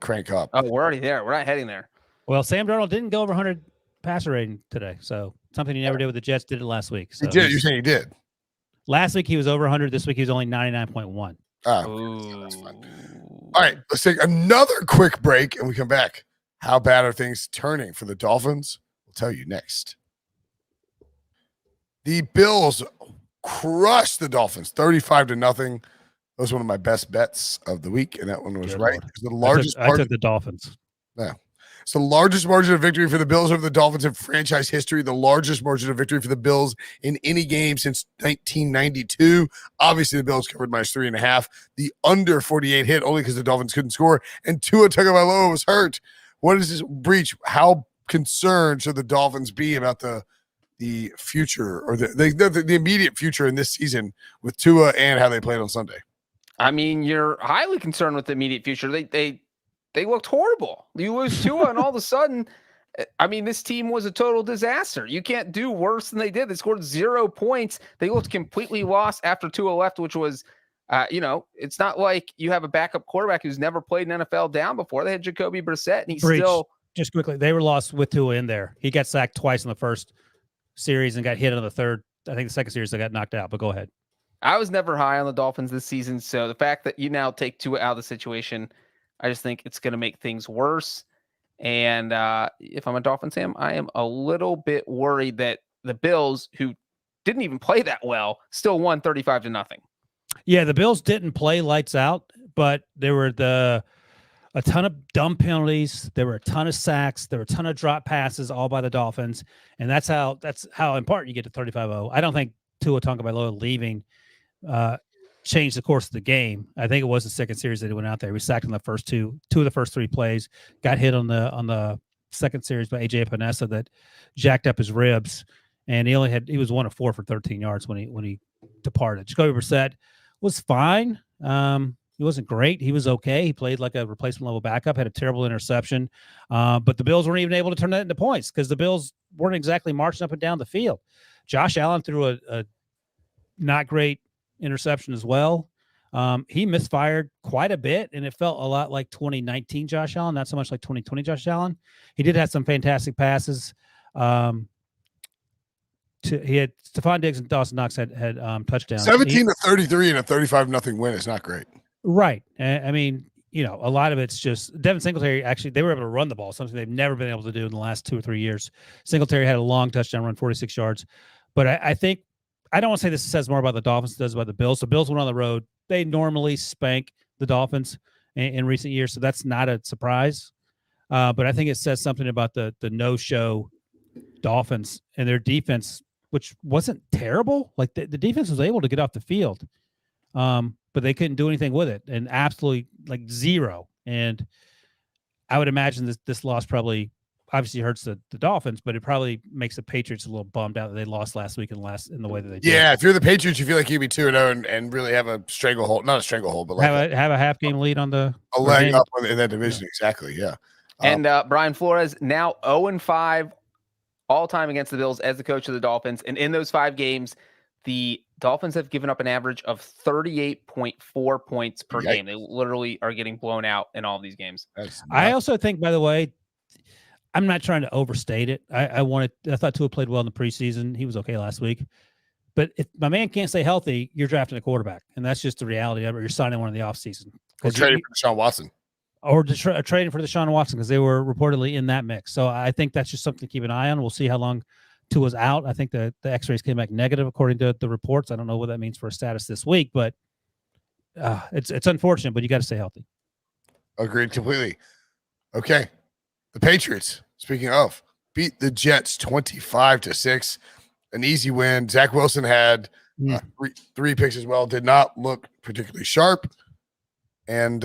crank up. Oh, we're already there. We're not heading there. Well, Sam Darnold didn't go over 100 passer rating today, so something he never did with the Jets. Did it last week. So he did. You're saying he did? Last week he was over 100. This week he was only 99.1. Oh, that's fine. All right, let's take another quick break, and we come back. How bad are things turning for the Dolphins? We'll tell you next. The Bills crushed the Dolphins 35-0. That was one of my best bets of the week, and that one was right. It was the largest. I took the Dolphins. Yeah. It's the largest margin of victory for the Bills over the Dolphins in franchise history, the largest margin of victory for the Bills in any game since 1992. Obviously, the Bills covered -3.5. The under 48 hit only because the Dolphins couldn't score, and Tua Tagovailoa was hurt. What is this, Breech? How concerned should the Dolphins be about the the future or the immediate future in this season with Tua and how they played on Sunday? I mean, you're highly concerned with the immediate future. They looked horrible. You lose Tua, and all of a sudden, I mean, this team was a total disaster. You can't do worse than they did. They scored 0 points. They looked completely lost after Tua left, which was, it's not like you have a backup quarterback who's never played an NFL down before. They had Jacoby Brissett, and he Breech, still. Just quickly, they were lost with Tua in there. He got sacked twice in the first series and got hit on the third. I think the second series they got knocked out. But go ahead. I was never high on the Dolphins this season, so the fact that you now take Tua out of the situation, I just think it's going to make things worse. And if I'm a Dolphins fan, I am a little bit worried that the Bills, who didn't even play that well, still won 35-0. Yeah, the Bills didn't play lights out, but there were a ton of dumb penalties. There were a ton of sacks. There were a ton of drop passes, all by the Dolphins, and that's how in part you get to 35-0. I don't think Tua Tagovailoa leaving changed the course of the game. I think it was the second series that he went out there. He was sacked on the first two of the first 3 plays, got hit on the second series by AJ Epinesa that jacked up his ribs, and he was 1 of 4 for 13 yards when he departed. Jacoby Brissett was fine. He wasn't great. He was okay. He played like a replacement level backup, had a terrible interception. But the Bills weren't even able to turn that into points because the Bills weren't exactly marching up and down the field. Josh Allen threw a not great interception as well. He misfired quite a bit, and it felt a lot like 2019 Josh Allen, not so much like 2020 Josh Allen. He did have some fantastic passes. He had Stephon Diggs and Dawson Knox had touchdowns. 17-33 and a 35-0 win is not great. Right. I mean, a lot of it's just Devin Singletary. Actually, they were able to run the ball, something they've never been able to do in the last 2 or 3 years. Singletary had a long touchdown run, 46 yards. But I think, I don't want to say this says more about the Dolphins than it does about the Bills. The Bills went on the road. They normally spank the Dolphins in recent years, so that's not a surprise. But I think it says something about the no-show Dolphins and their defense, which wasn't terrible. Like the defense was able to get off the field. But they couldn't do anything with it, and absolutely like zero. And I would imagine this loss probably obviously hurts the Dolphins, but it probably makes the Patriots a little bummed out that they lost last week in the way that they did. Yeah, if you're the Patriots, you feel like you'd be 2-0 and really have a stranglehold, not a stranglehold, but like have a half game lead on a leg up in that division. Yeah. Exactly. Yeah. And Brian Flores now 0-5 all time against the Bills as the coach of the Dolphins, and in those 5 games, the Dolphins have given up an average of 38.4 points per game. They literally are getting blown out in all of these games. I also think, by the way, I'm not trying to overstate it. I thought Tua played well in the preseason. He was okay last week. But if my man can't stay healthy, you're drafting a quarterback. And that's just the reality of it. You're signing one in the offseason. Or trading for Deshaun Watson. Or trading for Deshaun Watson because they were reportedly in that mix. So I think that's just something to keep an eye on. We'll see how long Tua's out. I think the X-rays came back negative according to the reports. I don't know what that means for a status this week, but it's unfortunate, but you got to stay healthy. Agreed completely. Okay. The Patriots, speaking of, beat the Jets 25-6. An easy win. Zach Wilson had 3 picks as well. Did not look particularly sharp. And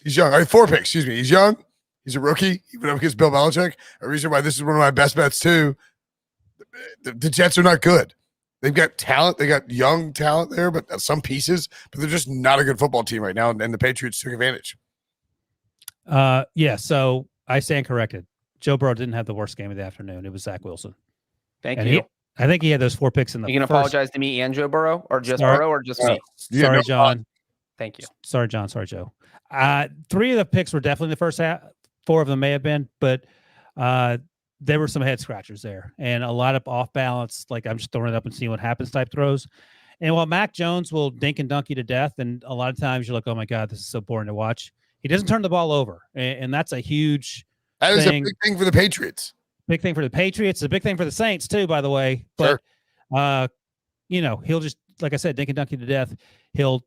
he's young. 4 picks, excuse me. He's young. He's a rookie. He went up against Bill Belichick. A reason why this is one of my best bets, too. The Jets are not good. They've got talent. They got young talent there, but some pieces. But they're just not a good football team right now, and the Patriots took advantage. Yeah, so I stand corrected. Joe Burrow didn't have the worst game of the afternoon. It was Zach Wilson. Thank you. I think he had those 4 picks in the You can apologize to me and Joe Burrow, or just Burrow, or just me? Sorry, John. Thank you. Sorry, John. Sorry, Joe. 3 of the picks were definitely in the first half. 4 of them may have been, but there were some head scratchers there and a lot of off balance. Like I'm just throwing it up and seeing what happens type throws. And while Mac Jones will dink and dunk you to death, and a lot of times you're like, oh my God, this is so boring to watch. He doesn't turn the ball over. And that's a huge That is a big thing for the Patriots. Big thing for the Patriots. It's a big thing for the Saints too, by the way. But, he'll just, like I said, dink and dunk you to death. He'll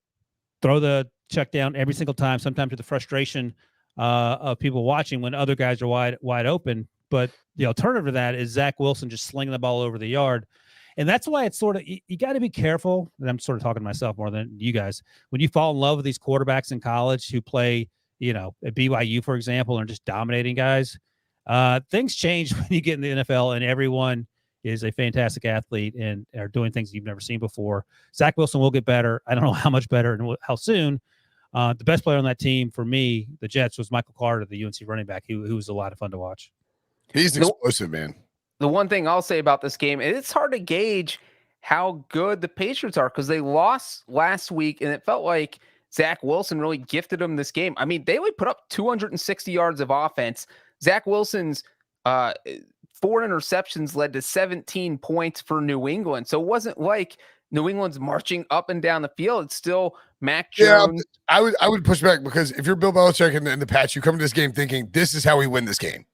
throw the check down every single time, sometimes to the frustration of people watching when other guys are wide open. But the alternative to that is Zach Wilson just slinging the ball over the yard. And that's why it's sort of, you got to be careful. And I'm sort of talking to myself more than you guys. When you fall in love with these quarterbacks in college who play, at BYU, for example, and are just dominating guys, things change when you get in the NFL and everyone is a fantastic athlete and are doing things you've never seen before. Zach Wilson will get better. I don't know how much better and how soon. The best player on that team for me, the Jets, was Michael Carter, the UNC running back, who was a lot of fun to watch. He's explosive, man. The one thing I'll say about this game, it's hard to gauge how good the Patriots are because they lost last week, and it felt like Zach Wilson really gifted them this game. I mean, they only put up 260 yards of offense. Zach Wilson's 4 interceptions led to 17 points for New England. So it wasn't like New England's marching up and down the field. It's still Mac Jones. Yeah, I would push back because if you're Bill Belichick and the Pats, you come to this game thinking this is how we win this game.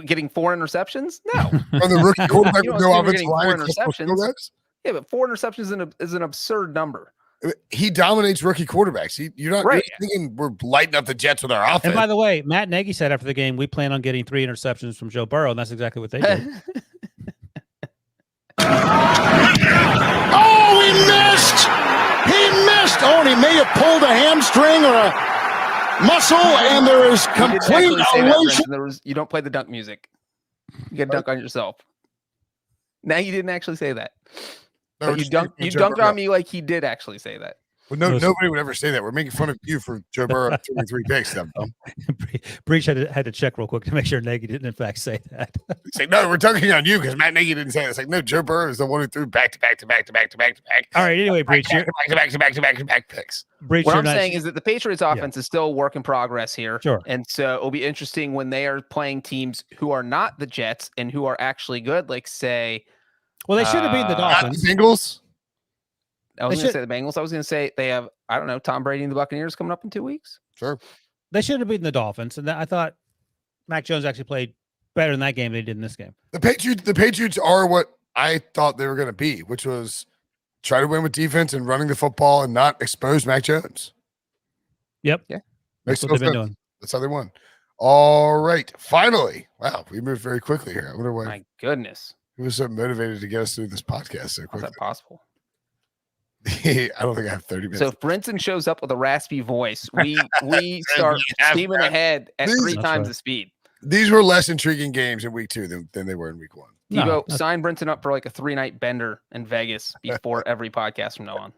Getting 4 interceptions? No. From the rookie quarterback with no offensive line. Interceptions. Yeah, but 4 interceptions is an absurd number. He dominates rookie quarterbacks. You're not right. You're thinking we're lighting up the Jets with our offense. And by the way, Matt Nagy said after the game, we plan on getting 3 interceptions from Joe Burrow, and that's exactly what they did. Oh, he missed! He missed! Oh, and he may have pulled a hamstring or a muscle, and there is complete elation. You don't play the dunk music. You get dunk on yourself. Now you didn't actually say that. No, but you dunked on me like he did actually say that. Well, nobody would ever say that. We're making fun of you for Joe Burrow throwing 3 picks. Breech had to check real quick to make sure Nagy didn't in fact say that. It's like, no, we're dunking on you because Matt Nagy didn't say it. It's like, no, Joe Burrow is the one who threw back to back. All right, anyway, Breech, back picks. Breech, what I'm saying is that the Patriots offense is still a work in progress here. Sure. And so it'll be interesting when they are playing teams who are not the Jets and who are actually good, like say. Well, they should have beaten the Dolphins. The Bengals. I was going to say the Bengals. I was going to say they have, I don't know, Tom Brady and the Buccaneers coming up in 2 weeks. Sure. They should have beaten the Dolphins. And I thought Mac Jones actually played better in that game than he did in this game. The Patriots are what I thought they were going to be, which was try to win with defense and running the football and not expose Mac Jones. Yep. Yeah. That's what they've been doing. That's how they won. All right. Finally. Wow. We moved very quickly here. I wonder why. My goodness. Who was so motivated to get us through this podcast so quickly? How's that possible? I don't think I have 30 minutes. So if Brinson shows up with a raspy voice, we start steaming ahead at 3 times the speed. These were less intriguing games in week 2 than they were in week 1. Debo, sign Brinson up for like a 3-night bender in Vegas before every podcast from now on.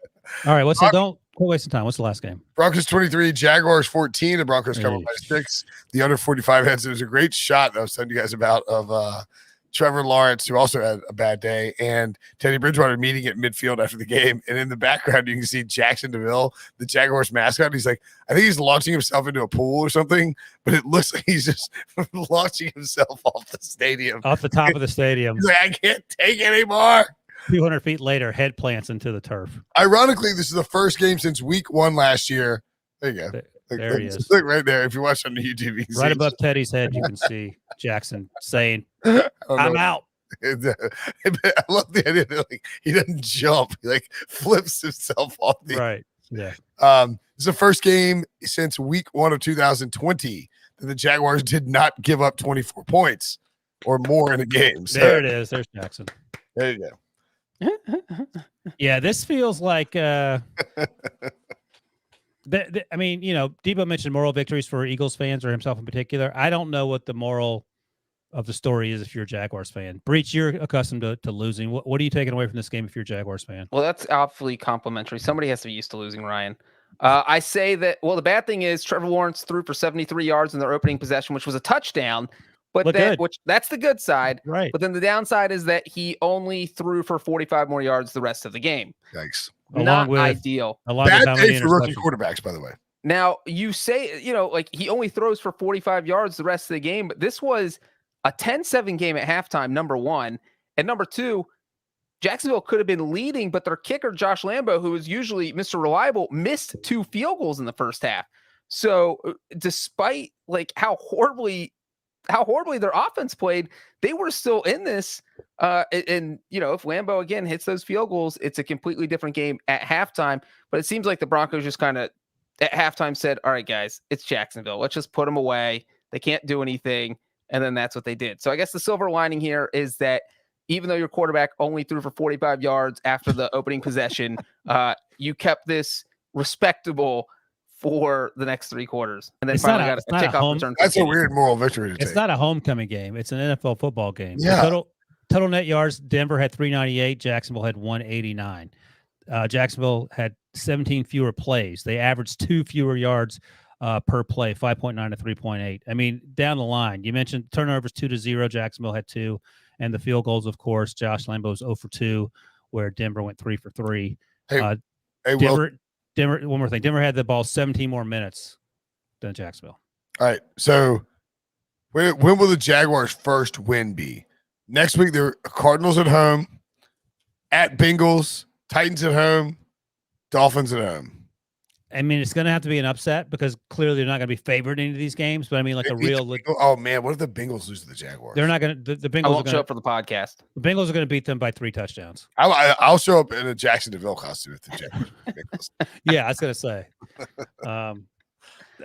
All right, don't waste some time. What's the last game? Broncos 23, Jaguars 14. The Broncos covered by 6. The under 45 heads. It was a great shot that I was telling you guys about of Trevor Lawrence, who also had a bad day, and Teddy Bridgewater meeting at midfield after the game. And in the background, you can see Jackson DeVille, the Jaguars mascot. He's like, I think he's launching himself into a pool or something, but it looks like he's just launching himself off the stadium. Off the top of the stadium. He's like, I can't take anymore. 200 feet later, head plants into the turf. Ironically, this is the first game since week 1 last year. There you go. There he is. Look right there. If you watch on the YouTube, you can right see above Teddy's head, you can see Jackson saying, I'm out. I love the idea that like he doesn't jump, he like flips himself off the right. Yeah. It's the first game since week 1 of 2020 that the Jaguars did not give up 24 points or more in a game. So, there it is. There's Jackson. There you go. Yeah, this feels like I mean, Debo mentioned moral victories for Eagles fans or himself in particular. I don't know what the moral of the story is if you're a Jaguars fan. Breech, you're accustomed to losing. What are you taking away from this game if you're a Jaguars fan? Well, that's awfully complimentary. Somebody has to be used to losing, Ryan. I say that, well, the bad thing is Trevor Lawrence threw for 73 yards in their opening possession, which was a touchdown. But that's the good side. Right. But then the downside is that he only threw for 45 more yards the rest of the game. Thanks. Not ideal. Bad day for rookie quarterbacks, by the way. Now, you say, like he only throws for 45 yards the rest of the game, but this was a 10-7 game at halftime, number 1. And number 2, Jacksonville could have been leading, but their kicker, Josh Lambo, who is usually Mr. Reliable, missed 2 field goals in the first half. So despite like how horribly their offense played, they were still in this. And if Lambo again hits those field goals, it's a completely different game at halftime. But it seems like the Broncos just kind of at halftime said, all right, guys, it's Jacksonville. Let's just put them away. They can't do anything. And then that's what they did. So I guess the silver lining here is that even though your quarterback only threw for 45 yards after the opening possession, you kept this respectable for the next 3 quarters. And then it's finally got a kickoff return. That's a weird moral victory to take. It's not a homecoming game. It's an NFL football game. Yeah. Total net yards, Denver had 398. Jacksonville had 189. Jacksonville had 17 fewer plays. They averaged 2 fewer yards per play, 5.9 to 3.8. I mean, down the line, you mentioned turnovers 2-0. Jacksonville had 2. And the field goals, of course, Josh Lambo's 0 for 2, where Denver went 3 for 3. Hey, Denver, one more thing. Denver had the ball 17 more minutes than Jacksonville. All right. So when will the Jaguars' first win be? Next week, they're Cardinals at home, at Bengals, Titans at home, Dolphins at home. I mean, it's going to have to be an upset because clearly they're not going to be favored in any of these games. But I mean, like a real. Oh man, what if the Bengals lose to the Jaguars? They're not going to. The Bengals. I won't show up for the podcast. The Bengals are going to beat them by 3 touchdowns. I'll show up in a Jacksonville costume if the Jaguars. Bengals. Yeah, I was going to say.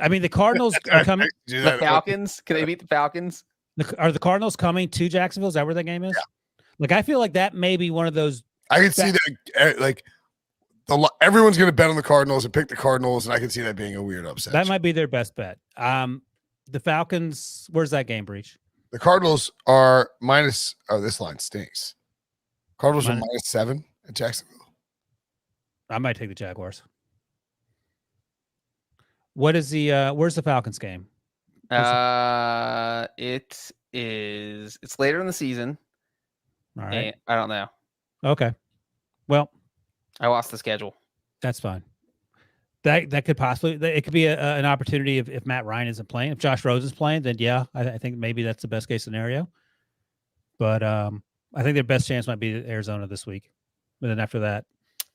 I mean, the Cardinals are coming. The Falcons. Can they beat the Falcons? Are the Cardinals coming to Jacksonville? Is that where that game is? Yeah. Like, I feel like that may be one of those. I can see that. Like, everyone's going to bet on the Cardinals and pick the Cardinals, and I can see that being a weird upset. That might be their best bet. The Falcons. Where's that game, Breech? The Cardinals are minus. Oh, this line stinks. Cardinals are -7 at Jacksonville. I might take the Jaguars. What is the? Where's the Falcons game? It's later in the season. All right. I don't know. Okay. Well, I lost the schedule. That's fine. That could possibly it could be an opportunity if Matt Ryan isn't playing. If Josh Rosen's playing, then yeah, I think maybe that's the best case scenario. But I think their best chance might be Arizona this week. But then after that,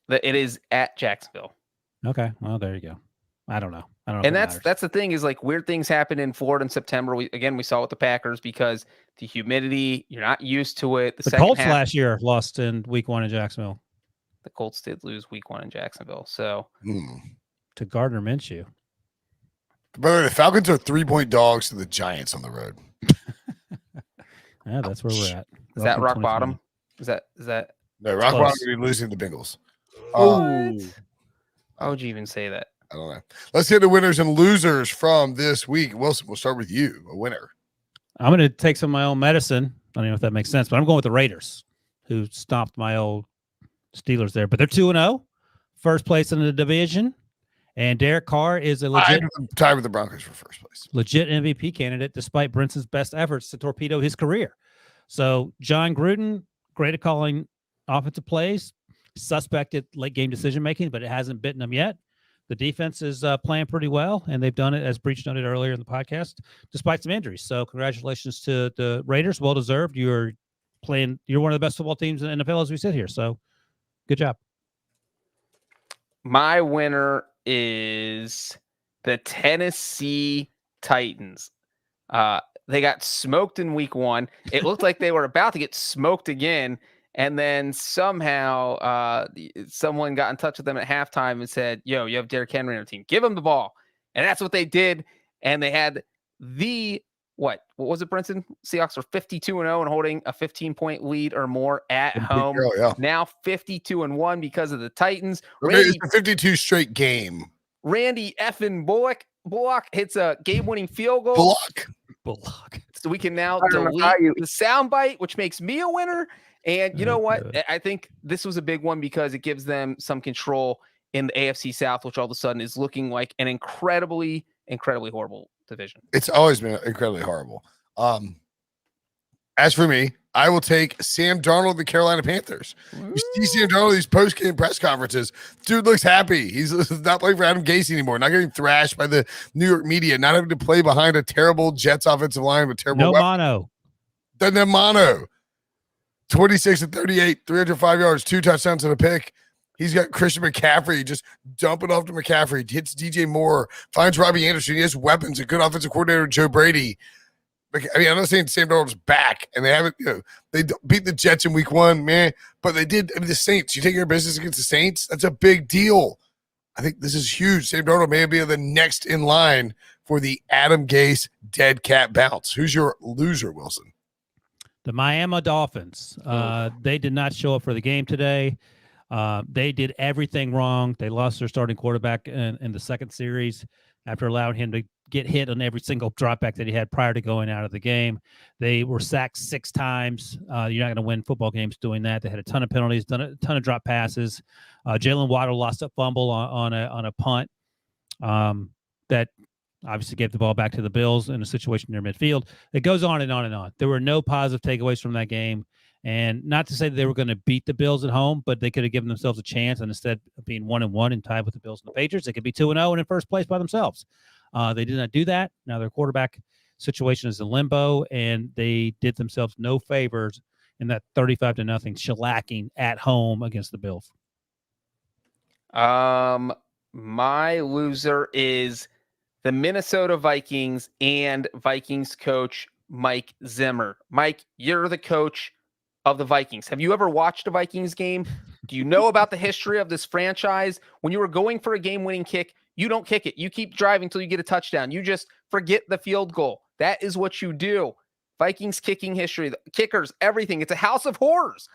it is at Jacksonville. Okay. Well, there you go. I don't know. And that's the thing is like weird things happen in Florida in September. We saw with the Packers because the humidity, you're not used to it. The Colts last year lost in week 1 in Jacksonville. The Colts did lose week 1 in Jacksonville. So to Gardner Minshew. By the way, the Falcons are 3-point dogs to the Giants on the road. Yeah, that's where we're at. Is that rock bottom? Is that no rock bottom? We're losing the Bengals. Oh, how would you even say that? I don't know. Let's get the winners and losers from this week. Wilson, we'll start with you, a winner. I'm going to take some of my own medicine. I don't know if that makes sense, but I'm going with the Raiders, who stopped my old Steelers there. But they're 2-0, first place in the division, and Derek Carr is a legit tied with the Broncos for first place. Legit MVP candidate, despite Brinson's best efforts to torpedo his career. So John Gruden, great at calling offensive plays, suspect at late game decision making, but it hasn't bitten them yet. The defense is playing pretty well, and they've done it, as Breech noted earlier in the podcast, despite some injuries. So congratulations to the Raiders. Well deserved. You're one of the best football teams in the NFL as we sit here. So good job. My winner is the Tennessee Titans. They got smoked in week 1. It looked like they were about to get smoked again. And then somehow someone got in touch with them at halftime and said, yo, you have Derrick Henry on your team. Give him the ball. And that's what they did. And they had what was it, Brinson? Seahawks are 52-0 and holding a 15-point lead or more at home. Yeah. Now 52-1 because of the Titans. It's a 52 straight game. Randy effing Bullock hits a game-winning field goal. Bullock. So we can now delete the soundbite, which makes me a winner. And you know what? I think this was a big one because it gives them some control in the AFC South, which all of a sudden is looking like an incredibly, incredibly horrible division. It's always been incredibly horrible. As for me, I will take Sam Darnold of the Carolina Panthers. You see Sam Darnold these post-game press conferences. Dude looks happy. He's not playing for Adam Gase anymore, not getting thrashed by the New York media, not having to play behind a terrible Jets offensive line with terrible mono. The mono. 26-38, 305 yards, 2 touchdowns and a pick. He's got Christian McCaffrey just dumping off to McCaffrey. Hits DJ Moore, finds Robbie Anderson. He has weapons. A good offensive coordinator, Joe Brady. I mean, I'm not saying Sam Darnold's back, and they haven't. They beat the Jets in week 1, man. But they did. I mean, the Saints. You take your business against the Saints. That's a big deal. I think this is huge. Sam Darnold may be the next in line for the Adam Gase dead cat bounce. Who's your loser, Wilson? The Miami Dolphins. They did not show up for the game today. They did everything wrong. They lost their starting quarterback in the second series after allowing him to get hit on every single drop back that he had prior to going out of the game. They were sacked 6 times. You're not going to win football games doing that. They had a ton of penalties, done a ton of drop passes. Jalen Waddle lost a fumble on a punt that obviously gave the ball back to the Bills in a situation near midfield. It goes on and on and on. There were no positive takeaways from that game. And not to say that they were going to beat the Bills at home, but they could have given themselves a chance. And instead of being 1-1 and tied with the Bills and the Patriots, they could be 2-0 and in first place by themselves. They did not do that. Now their quarterback situation is in limbo, and they did themselves no favors in that 35-0 shellacking at home against the Bills. My loser is the Minnesota Vikings and Vikings coach Mike Zimmer. Mike, you're the coach of the Vikings. Have you ever watched a Vikings game? Do you know about the history of this franchise? When you were going for a game-winning kick, you don't kick it. You keep driving until you get a touchdown. You just forget the field goal. That is what you do. Vikings kicking history, the kickers, everything. It's a house of horrors.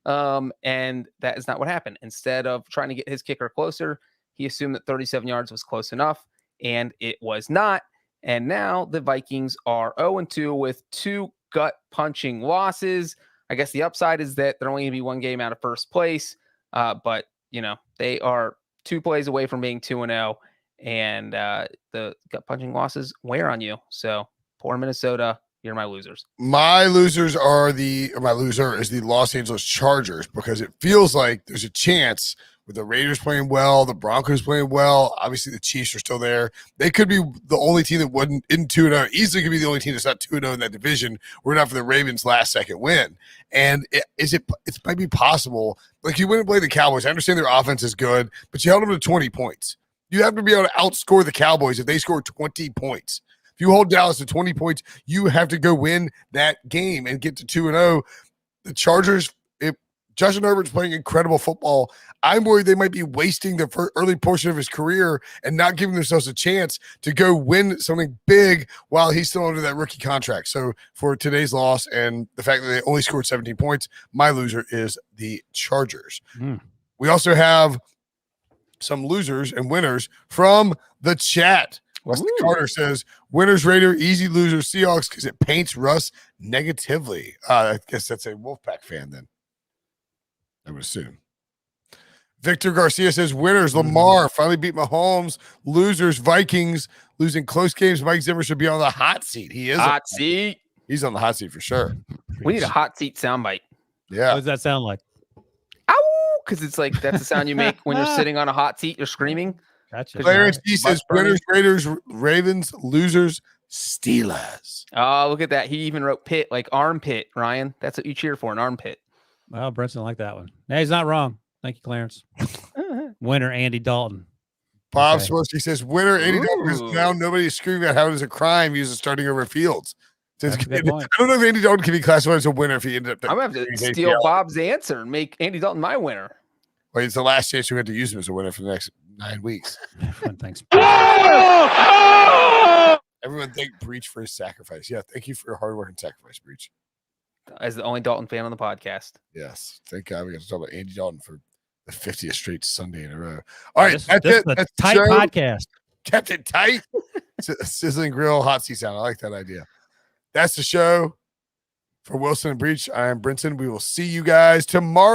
And that is not what happened. Instead of trying to get his kicker closer, he assumed that 37 yards was close enough, and it was not. And now the Vikings are 0-2 with 2 gut-punching losses. I guess the upside is that they're only going to be 1 game out of first place. But, they are 2 plays away from being 2-0. And the gut-punching losses wear on you. So, poor Minnesota, you're my losers. My loser is the Los Angeles Chargers, because it feels like there's a chance with the Raiders playing well, the Broncos playing well. Obviously, the Chiefs are still there. They could be the only team that wasn't in 2-0. Easily could be the only team that's not 2-0 in that division. We're not for the Ravens' last-second win. And it might be possible. Like, you wouldn't play the Cowboys. I understand their offense is good, but you held them to 20 points. You have to be able to outscore the Cowboys if they score 20 points. If you hold Dallas to 20 points, you have to go win that game and get to 2-0. The Chargers, if Justin Herbert's playing incredible football, I'm worried they might be wasting the early portion of his career and not giving themselves a chance to go win something big while he's still under that rookie contract. So for today's loss and the fact that they only scored 17 points, my loser is the Chargers. We also have some losers and winners from the chat. Wesley Carter says, winners Raider, easy loser Seahawks because it paints Russ negatively. I guess that's a Wolfpack fan then, I would assume. Victor Garcia says, winners Lamar finally beat Mahomes. Losers Vikings losing close games. Mike Zimmer should be on the hot seat. He is hot seat. He's on the hot seat for sure. We need a hot seat soundbite. Yeah. What does that sound like? Ow! Because it's like that's the sound you make when you're sitting on a hot seat. You're screaming. Gotcha. Clarence He says, winners Raiders, Ravens, losers Steelers. Oh, look at that. He even wrote pit, like armpit, Ryan. That's what you cheer for, an armpit. Well, Brinson liked that one. Hey, he's not wrong. Thank you, Clarence. Winner Andy Dalton. Bob Swirsky says, winner Andy Dalton, because now nobody is screaming about how it is a crime using starting over Fields. I don't know if Andy Dalton can be classified as a winner if he ended up. I'm going to have to steal Bob's answer and make Andy Dalton my winner. Well, it's the last chance you had to use him as a winner for the next 9 weeks. Thanks. Everyone thank Breech for his sacrifice. Yeah, thank you for your hard work and sacrifice, Breech. As the only Dalton fan on the podcast. Yes. Thank God we got to talk about Andy Dalton for the 50th straight Sunday in a row. All right. That's it. That's a tight podcast. Kept it tight. Sizzling grill, hot seat sound. I like that idea. That's the show. For Wilson and Breech, I am Brinson. We will see you guys tomorrow.